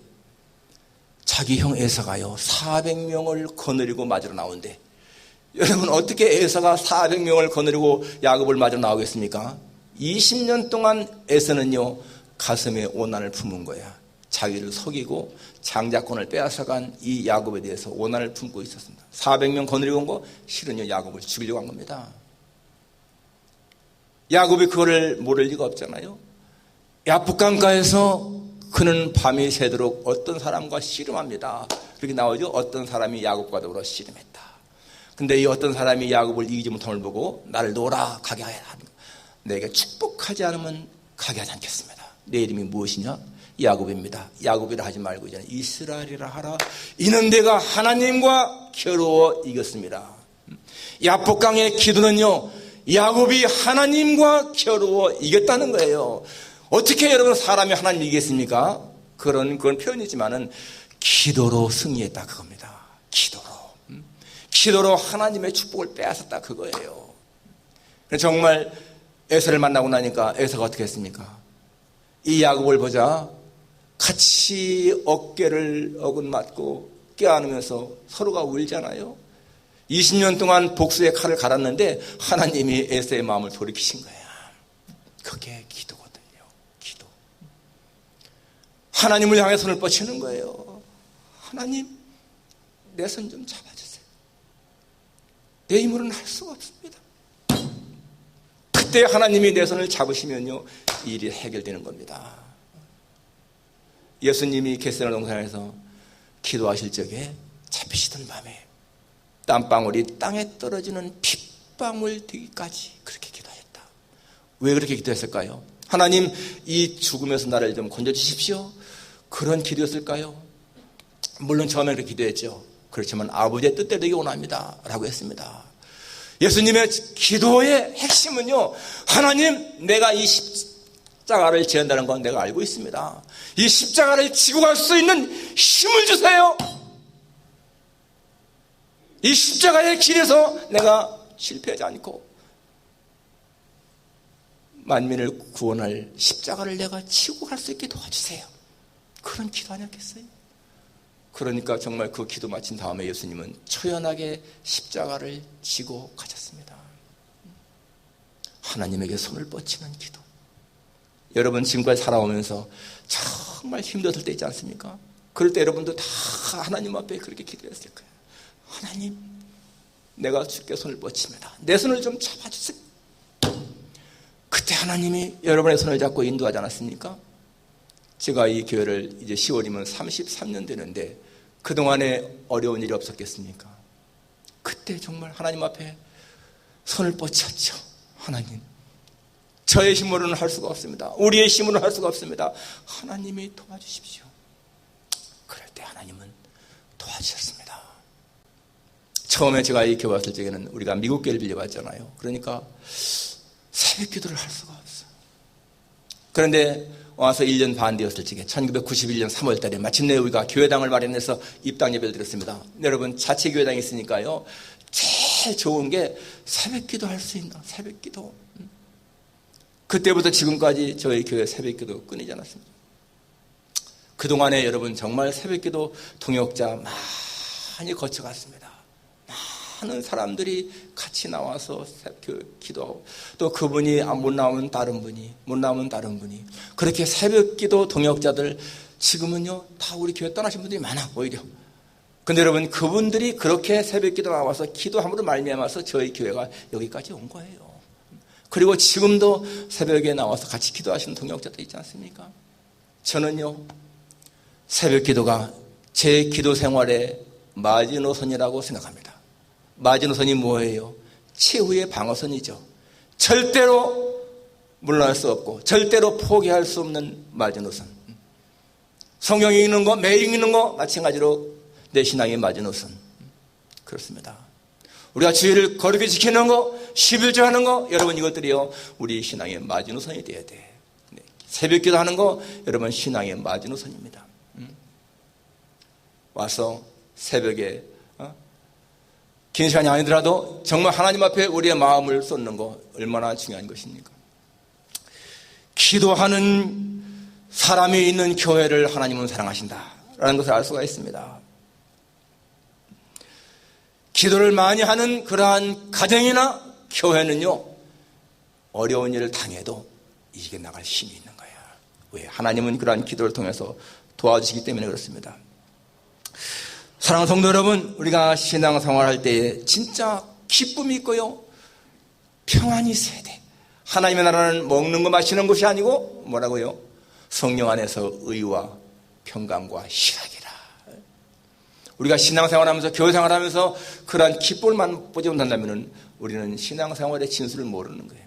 자기 형 에서가요 400명을 거느리고 맞으러 나오는데 여러분 어떻게 에서가 400명을 거느리고 야곱을 맞으러 나오겠습니까? 20년 동안 에서는요 가슴에 오난을 품은 거야. 자기를 속이고 장자권을 빼앗아간 이 야곱에 대해서 오난을 품고 있었습니다. 400명 거느리고 온 거 실은요 야곱을 죽이려고 한 겁니다. 야곱이 그거를 모를 리가 없잖아요. 야복강가에서 그는 밤이 새도록 어떤 사람과 씨름합니다. 그렇게 나오죠. 어떤 사람이 야곱과 더불어 씨름했다. 근데 이 어떤 사람이 야곱을 이기지 못함을 보고 나를 놓으라 가게 하라. 내게 축복하지 않으면 가게 하지 않겠습니다. 내 이름이 무엇이냐? 야곱입니다. 야곱이라 하지 말고 이제는 이스라엘이라 하라. 이는 내가 하나님과 겨루어 이겼습니다. 야복강의 기도는요 야곱이 하나님과 겨루어 이겼다는 거예요. 어떻게 여러분 사람이 하나님 이기겠습니까? 그건 표현이지만은 기도로 승리했다 그겁니다. 기도로 하나님의 축복을 빼앗았다 그거예요. 정말 에서를 만나고 나니까 에서가 어떻게 했습니까? 이 야곱을 보자 같이 어깨를 어긋맞고 껴안으면서 서로가 울잖아요. 20년 동안 복수의 칼을 갈았는데 하나님이 에서의 마음을 돌이키신 거야. 그게 기도거든요. 기도. 하나님을 향해 손을 뻗치는 거예요. 하나님 내 손 좀 잡아주세요. 내 힘으로는 할 수가 없습니다. 그때 하나님이 내 손을 잡으시면요 일이 해결되는 겁니다. 예수님이 겟세마네 동산에서 기도하실 적에 잡히시던 밤에 땀방울이 땅에 떨어지는 핏방울 되기까지 그렇게 기도했다. 왜 그렇게 기도했을까요? 하나님 이 죽음에서 나를 좀 건져주십시오. 그런 기도였을까요? 물론 처음에 그렇게 기도했죠. 그렇지만 아버지의 뜻대로 되기 원합니다 라고 했습니다. 예수님의 기도의 핵심은요 하나님 내가 이 십자가를 지한다는 건 내가 알고 있습니다. 이 십자가를 지고 갈 수 있는 힘을 주세요. 이 십자가의 길에서 내가 실패하지 않고 만민을 구원할 십자가를 내가 지고 갈 수 있게 도와주세요. 그런 기도 아니었겠어요? 그러니까 정말 그 기도 마친 다음에 예수님은 초연하게 십자가를 지고 가셨습니다. 하나님에게 손을 뻗치는 기도. 여러분 지금까지 살아오면서 정말 힘들었을 때 있지 않습니까? 그럴 때 여러분도 다 하나님 앞에 그렇게 기도했을 거예요. 하나님 내가 주께 손을 뻗칩니다. 내 손을 좀 잡아주세요. 그때 하나님이 여러분의 손을 잡고 인도하지 않았습니까? 제가 이 교회를 이제 10월이면 33년 되는데 그동안에 어려운 일이 없었겠습니까? 그때 정말 하나님 앞에 손을 뻗쳤죠. 하나님, 저의 힘으로는 할 수가 없습니다. 우리의 힘으로는 할 수가 없습니다. 하나님이 도와주십시오. 그럴 때 하나님은 도와주셨습니다. 처음에 제가 이 교회 왔을 적에는 우리가 미국 교회를 빌려봤잖아요. 그러니까 새벽 기도를 할 수가 없어요. 그런데 와서 1년 반 되었을 적에 1991년 3월 달에 마침내 우리가 교회당을 마련해서 입당 예배를 드렸습니다. 여러분, 자체 교회당이 있으니까요, 제일 좋은 게 새벽 기도 할 수 있나, 새벽 기도. 그때부터 지금까지 저희 교회 새벽 기도 끊이지 않았습니다. 그동안에 여러분 정말 새벽 기도 동역자 많이 거쳐갔습니다. 많은 사람들이 같이 나와서 기도하고, 또 그분이 못 나오면 다른 분이, 못 나오면 다른 분이, 그렇게 새벽 기도 동역자들 지금은요 다 우리 교회 떠나신 분들이 많아. 오히려 근데 여러분, 그분들이 그렇게 새벽 기도 나와서 기도함으로 말미암아서 저희 교회가 여기까지 온 거예요. 그리고 지금도 새벽에 나와서 같이 기도하시는 동역자들 있지 않습니까? 저는요, 새벽 기도가 제 기도 생활의 마지노선이라고 생각합니다. 마지노선이 뭐예요? 최후의 방어선이죠. 절대로 물러날 수 없고 절대로 포기할 수 없는 마지노선. 성경 읽는 거, 매일 읽는 거 마찬가지로 내 신앙의 마지노선. 그렇습니다. 우리가 주의를 거룩히 지키는 거, 11조 하는 거, 여러분 이것들이요 우리 신앙의 마지노선이 돼야 돼. 새벽 기도하는 거 여러분 신앙의 마지노선입니다. 와서 새벽에 긴 시간이 아니더라도 정말 하나님 앞에 우리의 마음을 쏟는 거 얼마나 중요한 것입니까? 기도하는 사람이 있는 교회를 하나님은 사랑하신다라는 것을 알 수가 있습니다. 기도를 많이 하는 그러한 가정이나 교회는요, 어려운 일을 당해도 이겨 나갈 힘이 있는 거예요. 왜? 하나님은 그러한 기도를 통해서 도와주시기 때문에 그렇습니다. 사랑하는 성도 여러분, 우리가 신앙생활할 때에 진짜 기쁨이 있고요, 평안이 있어야 돼. 하나님의 나라는 먹는 거 마시는 것이 아니고 뭐라고요? 성령 안에서 의와 평강과 희락이라. 우리가 신앙생활하면서 교회생활하면서 그러한 기쁨을 맛보지 못한다면 우리는 신앙생활의 진수를 모르는 거예요.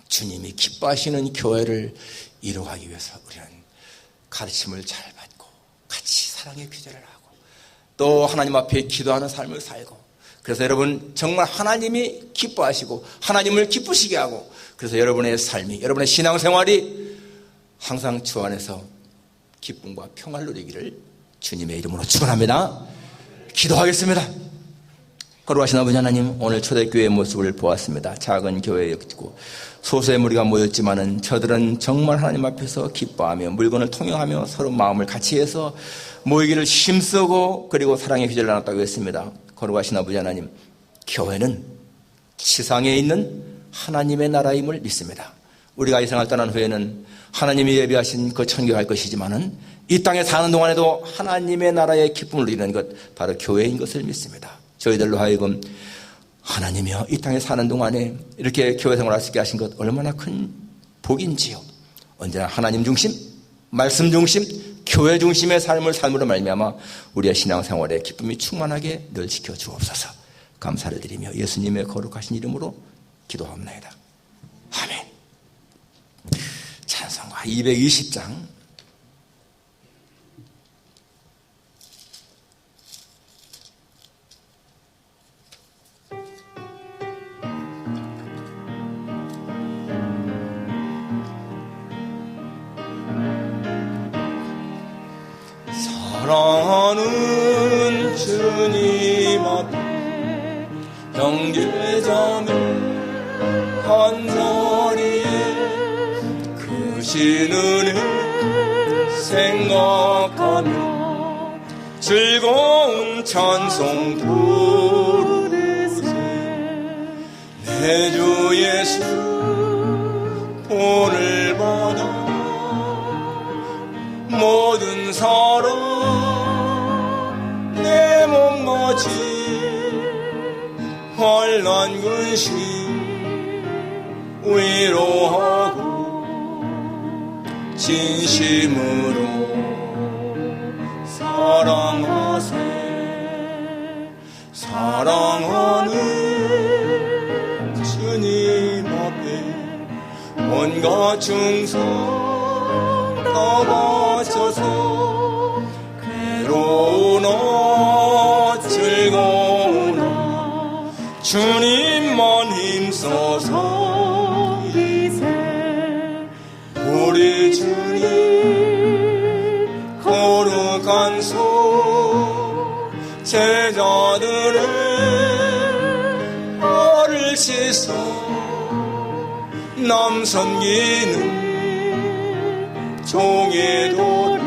주님이 기뻐하시는 교회를 이루어가기 위해서 우리는 가르침을 잘 받고 같이 사랑의 기도를 하고 또 하나님 앞에 기도하는 삶을 살고, 그래서 여러분 정말 하나님이 기뻐하시고 하나님을 기쁘시게 하고, 그래서 여러분의 삶이, 여러분의 신앙생활이 항상 주 안에서 기쁨과 평안을 누리기를 주님의 이름으로 축원합니다. 기도하겠습니다. 거룩하신 아버지 하나님, 오늘 초대교회의 모습을 보았습니다. 작은 교회였고 소수의 무리가 모였지만은 저들은 정말 하나님 앞에서 기뻐하며 물건을 통용하며 서로 마음을 같이 해서 모이기를 힘쓰고 그리고 사랑의 기제를 나눴다고 했습니다. 거룩하신 아버지 하나님, 교회는 지상에 있는 하나님의 나라임을 믿습니다. 우리가 이 생을 떠난 후에는 하나님이 예비하신 그 천국에 갈 것이지만은 이 땅에 사는 동안에도 하나님의 나라의 기쁨을 누리는 것, 바로 교회인 것을 믿습니다. 저희들로 하여금 하나님이여 이 땅에 사는 동안에 이렇게 교회 생활할 수 있게 하신 것 얼마나 큰 복인지요. 언제나 하나님 중심, 말씀 중심, 교회 중심의 삶을 삶으로 말미암아 우리의 신앙생활에 기쁨이 충만하게 늘 지켜주옵소서. 감사를 드리며 예수님의 거룩하신 이름으로 기도합니다. 아멘. 찬송가 220장. 사랑하는 주님 앞에 형제자매 한자리에 크신 은혜 생각하며 즐거운 찬송 부르세. 내 주 예수 본을 받아 모든 사람 내 몸같이 환난 근심 위로하고 진심으로 사랑하세. 사랑하는 주님 앞에 온갖 충성 다 바쳐서 괴로우나 즐거우나 주님만 힘써서 우리 주님 거룩한 손 제자들의 발을 씻어 남 섬기는 종의 도를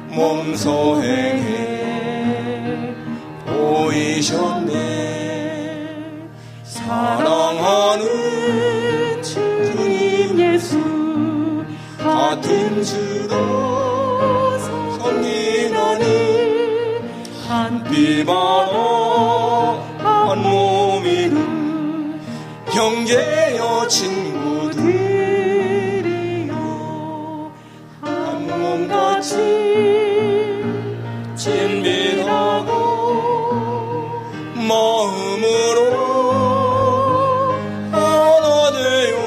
몸소 행해 보이셨네. 사랑하는 주님 예수 같은 주로 섬기나니 한 피바로 한 몸이는 형제여 친구들이여 한 몸같이 친밀하고 마음으로 하나 되어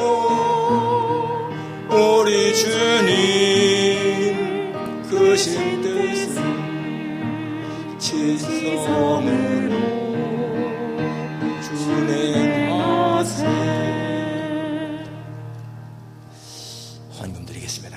우리 주님 크신 뜻을 지성으로 준행하세. 헌금 드리겠습니다.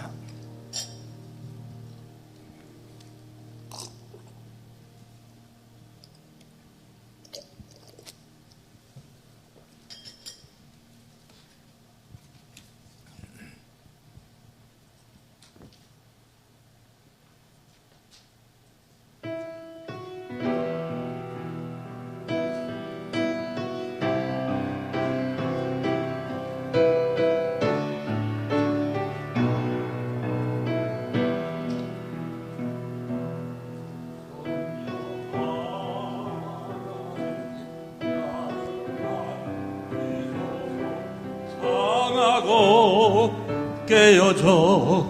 깨어져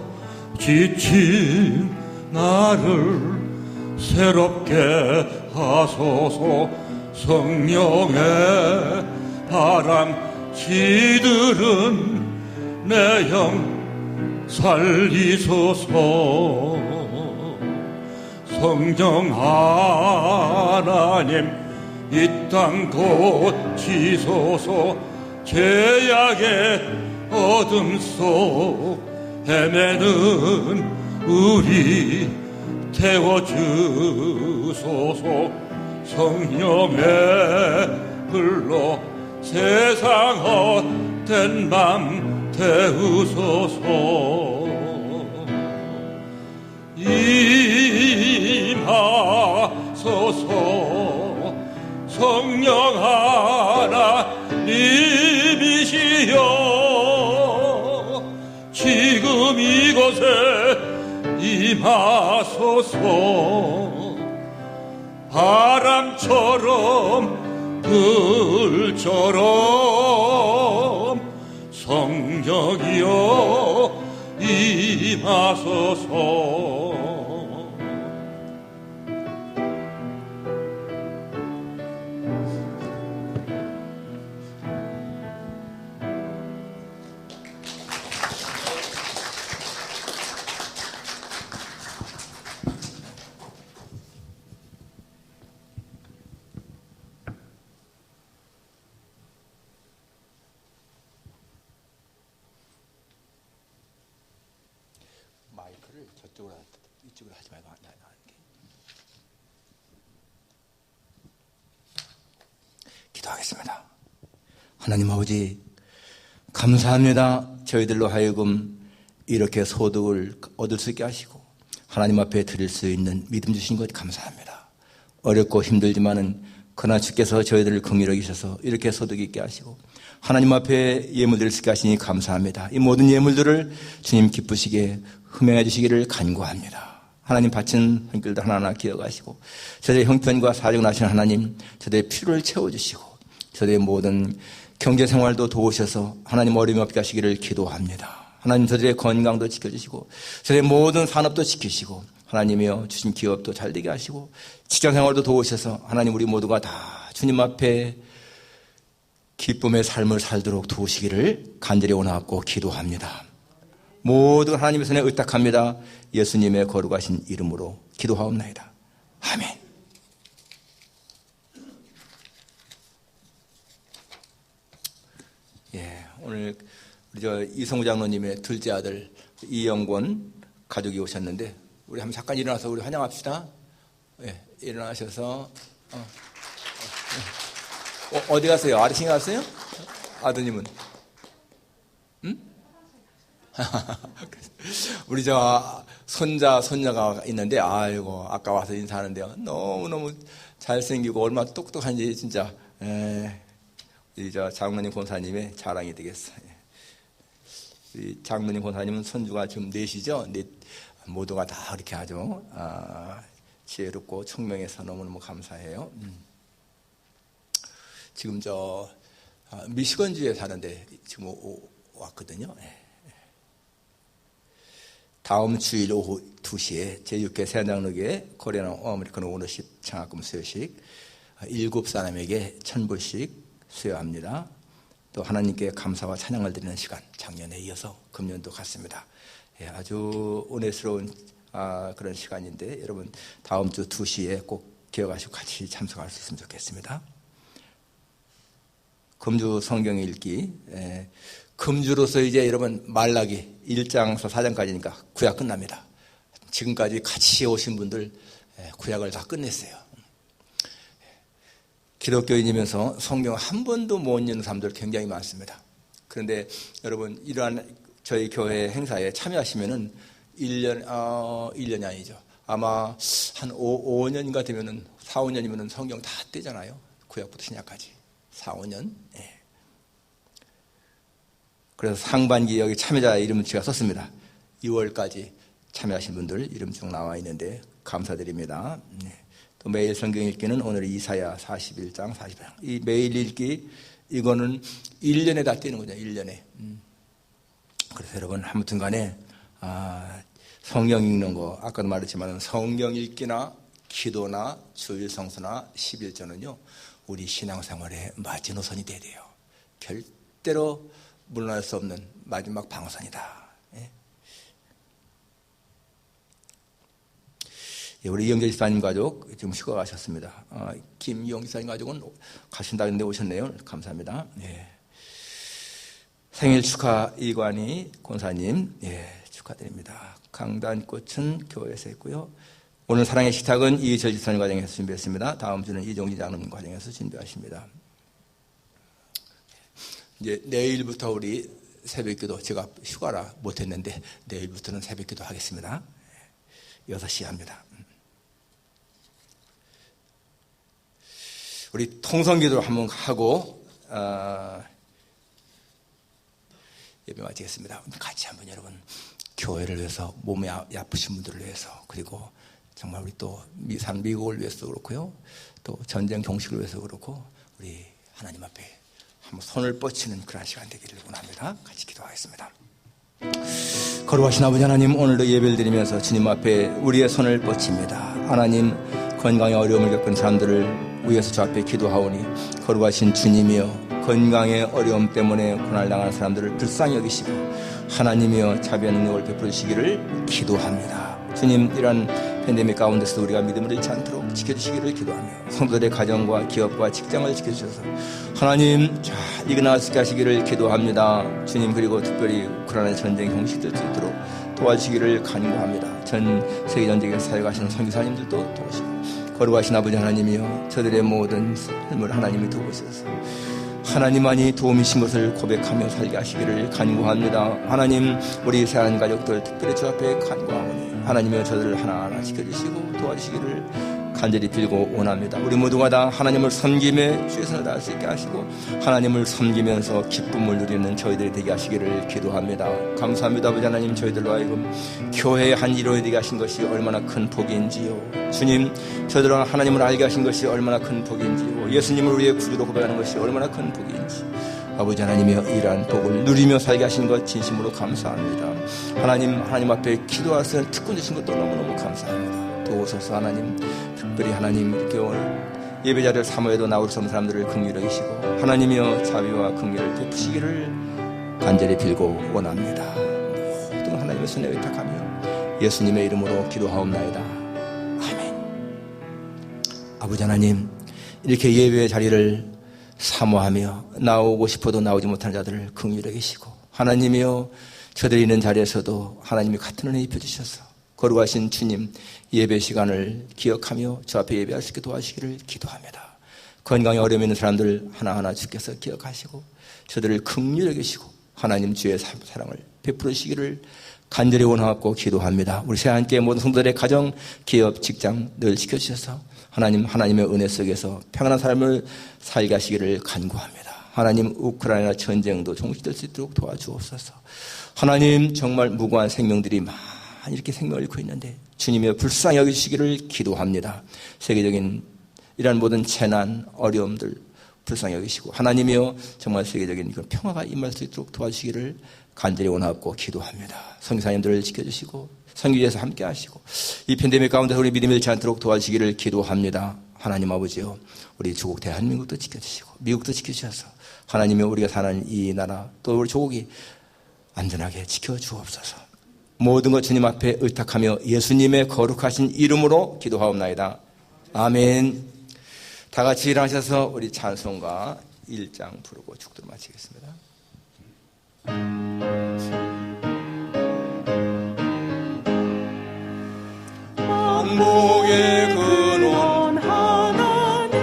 지친 나를 새롭게 하소서. 성령의 바람 시들은 내 영 살리소서. 성령 하나님 이 땅 고치소서. 죄악의 어둠 속 헤매는 우리 태워주소서. 성령의 불러 세상 헛된 맘 태우소서. 임하소서. 성령 하나님이시여 지금 이곳에 임하소서. 바람처럼 불처럼 성령이여 임하소서. 마이크를 저쪽으로 이쪽으로 하지 말고 나는 게. 기도하겠습니다. 하나님 아버지 감사합니다. 저희들로 하여금 이렇게 소득을 얻을 수 있게 하시고 하나님 앞에 드릴 수 있는 믿음 주신 것 감사합니다. 어렵고 힘들지만은 그러나 주께서 저희들을 긍휼히 여기셔서 이렇게 소득 있게 하시고 하나님 앞에 예물 드릴 수 있게 하시니 감사합니다. 이 모든 예물들을 주님 기쁘시게 흠양해 주시기를 간구합니다. 하나님 바친 손길도 하나하나 기억하시고 저들의 형편과 사정을 아시는 하나님 저들의 필요를 채워주시고 저들의 모든 경제생활도 도우셔서 하나님 어려움이 없게 하시기를 기도합니다. 하나님 저들의 건강도 지켜주시고 저들의 모든 산업도 지키시고 하나님이여 주신 기업도 잘되게 하시고 직장생활도 도우셔서 하나님 우리 모두가 다 주님 앞에 기쁨의 삶을 살도록 도우시기를 간절히 원하고 기도합니다. 모두가 하나님의 손에 의탁합니다. 예수님의 거룩하신 이름으로 기도하옵나이다. 아멘. 예, 오늘 우리 이성우 장로님의 둘째 아들 이영권 가족이 오셨는데 우리 한번 잠깐 일어나서 우리 환영합시다. 예, 일어나셔서 어디 가세요? 아르신 갔어요? 아드님은? 응? 우리 손자가 있는데 아이고 아까 와서 인사하는데요. 너무너무 잘생기고 얼마나 똑똑한지 진짜 우리 장로님 권사님의 자랑이 되겠어요. 우리 장로님 권사님은 손주가 지금 넷이죠. 넷 모두가 다 그렇게 아주 지혜롭고 총명해서 너무너무 감사해요. 지금 미시건주에 사는데 지금 왔거든요. 다음 주일 오후 2시에 제6회 세안장로교회 코리안 아메리칸 오너십 장학금 수여식 7사람에게 1,000불씩 수여합니다. 또 하나님께 감사와 찬양을 드리는 시간 작년에 이어서 금년도 같습니다. 아주 은혜스러운 그런 시간인데 여러분 다음 주 2시에 꼭 기억하시고 같이 참석할 수 있으면 좋겠습니다. 금주 성경 읽기. 금주로서 이제 여러분 말라기 1장에서 4장까지니까 구약 끝납니다. 지금까지 같이 오신 분들 구약을 다 끝냈어요. 기독교인이면서 성경 한 번도 못 읽는 사람들 굉장히 많습니다. 그런데 여러분 이러한 저희 교회 행사에 참여하시면은 1년이 아니죠. 아마 한 5년인가 되면은 4, 5년이면은 성경 다 떼잖아요. 구약부터 신약까지. 4, 5년. 예. 그래서 상반기 여기 참여자 이름 제가 썼습니다. 2월까지 참여하신 분들 이름 쭉 나와 있는데 감사드립니다. 네. 또 매일 성경 읽기는 오늘 이사야 41장, 40장. 이 매일 읽기 이거는 1년에 다 떼는 거죠. 1년에. 그래서 여러분 아무튼 간에 성경 읽는 거 아까도 말했지만 성경 읽기나 기도나 주일 성수나 11조는요. 우리 신앙생활의 마지노선이 돼야 돼요. 절대로 물러날 수 없는 마지막 방어선이다. 예, 우리 이영재 집사님 가족 지금 휴가 가셨습니다. 김용 집사님 가족은 가신다는데 오셨네요. 감사합니다. 예. 생일 축하 이관희 권사님 축하드립니다. 강단꽃은 교회에서 했고요. 오늘 사랑의 식탁은 이철 집사님 과정에서 준비했습니다. 다음 주는 이종지 장로님 과정에서 준비하십니다. 이제 내일부터 우리 새벽기도 제가 휴가라 못했는데 내일부터는 새벽기도 하겠습니다. 6시에 합니다. 우리 통성기도를 한번 하고 예배 마치겠습니다. 같이 한번 여러분 교회를 위해서 몸이 아프신 분들을 위해서 그리고 정말 우리 또 미국을 위해서도 그렇고요. 또 전쟁 종식을 위해서 그렇고 우리 하나님 앞에 한번 손을 뻗치는 그런 시간 되기를 원합니다. 같이 기도하겠습니다. 거룩하신 아버지 하나님 오늘도 예배를 드리면서 주님 앞에 우리의 손을 뻗칩니다. 하나님 건강에 어려움을 겪은 사람들을 위해서 주 앞에 기도하오니 거룩하신 주님이여 건강의 어려움 때문에 고난당하는 사람들을 불쌍히 여기시고 하나님이여 자비의 능력을 베풀어 주시기를 기도합니다. 주님 이러한 팬데믹 가운데서도 우리가 믿음을 잃지 않도록 지켜주시기를 기도하며 성도들의 가정과 기업과 직장을 지켜주셔서 하나님 잘 이겨나갈 수 있게 하시기를 기도합니다. 주님 그리고 특별히 우크라이나 전쟁 형식들 수 있도록 도와주시기를 간구합니다. 전 세계 전쟁에 사역하시는 선교사님들도 도우시고 거룩하신 아버지 하나님이여 저들의 모든 삶을 하나님이 도우셔서 하나님만이 도움이신 것을 고백하며 살게 하시기를 간구합니다. 하나님 우리 세안 가족들 특별히 주 앞에 간구하오니 하나님이여 저들을 하나하나 지켜주시고 도와주시기를 간절히 빌고 원합니다. 우리 모두가 다 하나님을 섬김에 최선을 다할 수 있게 하시고 하나님을 섬기면서 기쁨을 누리는 저희들이 되게 하시기를 기도합니다. 감사합니다. 아버지 하나님, 저희들로 하여금 교회의 한 일원이 되게 하신 것이 얼마나 큰 복인지요. 주님, 저희들은 하나님을 알게 하신 것이 얼마나 큰 복인지요. 예수님을 우리의 구주로 고백하는 것이 얼마나 큰 복인지 아버지 하나님이여, 이러한 복을 누리며 살게 하신 것 진심으로 감사합니다. 하나님 앞에 기도할 수 있는 특권 주신 것도 너무너무 감사합니다. 도우소서. 하나님, 특별히 하나님 이렇게 오늘 예배 자리를 사모해도 나올 수 없는 사람들을 긍휼히 여기시고 하나님이여 자비와 긍휼을 베푸시기를 간절히 빌고 원합니다. 모든 하나님의 손에 의탁하며 예수님의 이름으로 기도하옵나이다. 아멘. 아버지 하나님, 이렇게 예배의 자리를 사모하며 나오고 싶어도 나오지 못하는 자들을 긍휼히 여기시고 하나님이여, 저들이 있는 자리에서도 하나님이 같은 은혜 입혀주셔서 거룩하신 주님 예배 시간을 기억하며 저 앞에 예배할 수 있게 도와주시기를 기도합니다. 건강에 어려움 있는 사람들 하나하나 주께서 기억하시고 저들을 긍휼히 여기시고 하나님 주의 사랑을 베풀어 주시기를 간절히 원하고 기도합니다. 우리 새함께 모든 성도들의 가정, 기업, 직장 늘 지켜주셔서 하나님의 은혜 속에서 평안한 삶을 살게 하시기를 간구합니다. 하나님, 우크라이나 전쟁도 종식될 수 있도록 도와주옵소서. 하나님, 정말 무고한 생명들이 많이 이렇게 생명을 잃고 있는데 주님의 불쌍히 여기시기를 기도합니다. 세계적인 이러한 모든 재난, 어려움들 불쌍히 여기시고 하나님이여, 정말 세계적인 그런 평화가 임할 수 있도록 도와주시기를 간절히 원하고 기도합니다. 선교사님들을 지켜주시고 선교지에서 함께 하시고 이 팬데믹 가운데서 우리 믿음을 잃지 않도록 도와주시기를 기도합니다. 하나님 아버지요, 우리 조국 대한민국도 지켜주시고 미국도 지켜주셔서 하나님이 우리가 사는 이 나라 또 우리 조국이 안전하게 지켜주옵소서. 모든 것 주님 앞에 의탁하며 예수님의 거룩하신 이름으로 기도하옵나이다. 아멘. 다 같이 일어나셔서 우리 찬송가 1장 부르고 축도를 마치겠습니다. 만복의 근원 하나님,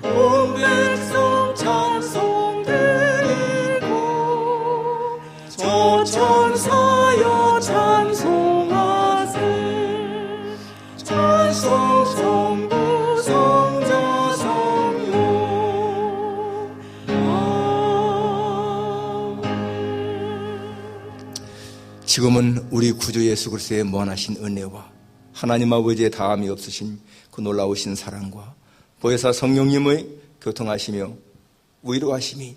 온 백성 찬송 드리고 저 천사여 찬송하세. 찬송 성부 성자 성령 아멘. 지금은 우리 구주 예수 그리스도의 무한하신 은혜와 하나님 아버지의 다함이 없으신 그 놀라우신 사랑과 보혜사 성령님의 교통하시며 위로하심이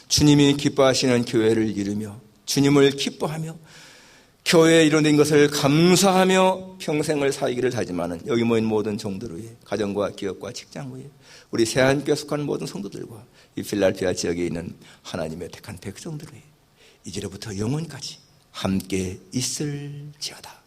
주님이 기뻐하시는 교회를 이루며 주님을 기뻐하며 교회에 이루어진 것을 감사하며 평생을 살기를 다짐하는 여기 모인 모든 종들 위해, 가정과 기업과 직장 위에, 우리 새하늘교회 속한 모든 성도들과 이 필라델피아 지역에 있는 하나님의 택한 백성들 위해 이제로부터 영원까지 함께 있을지어다.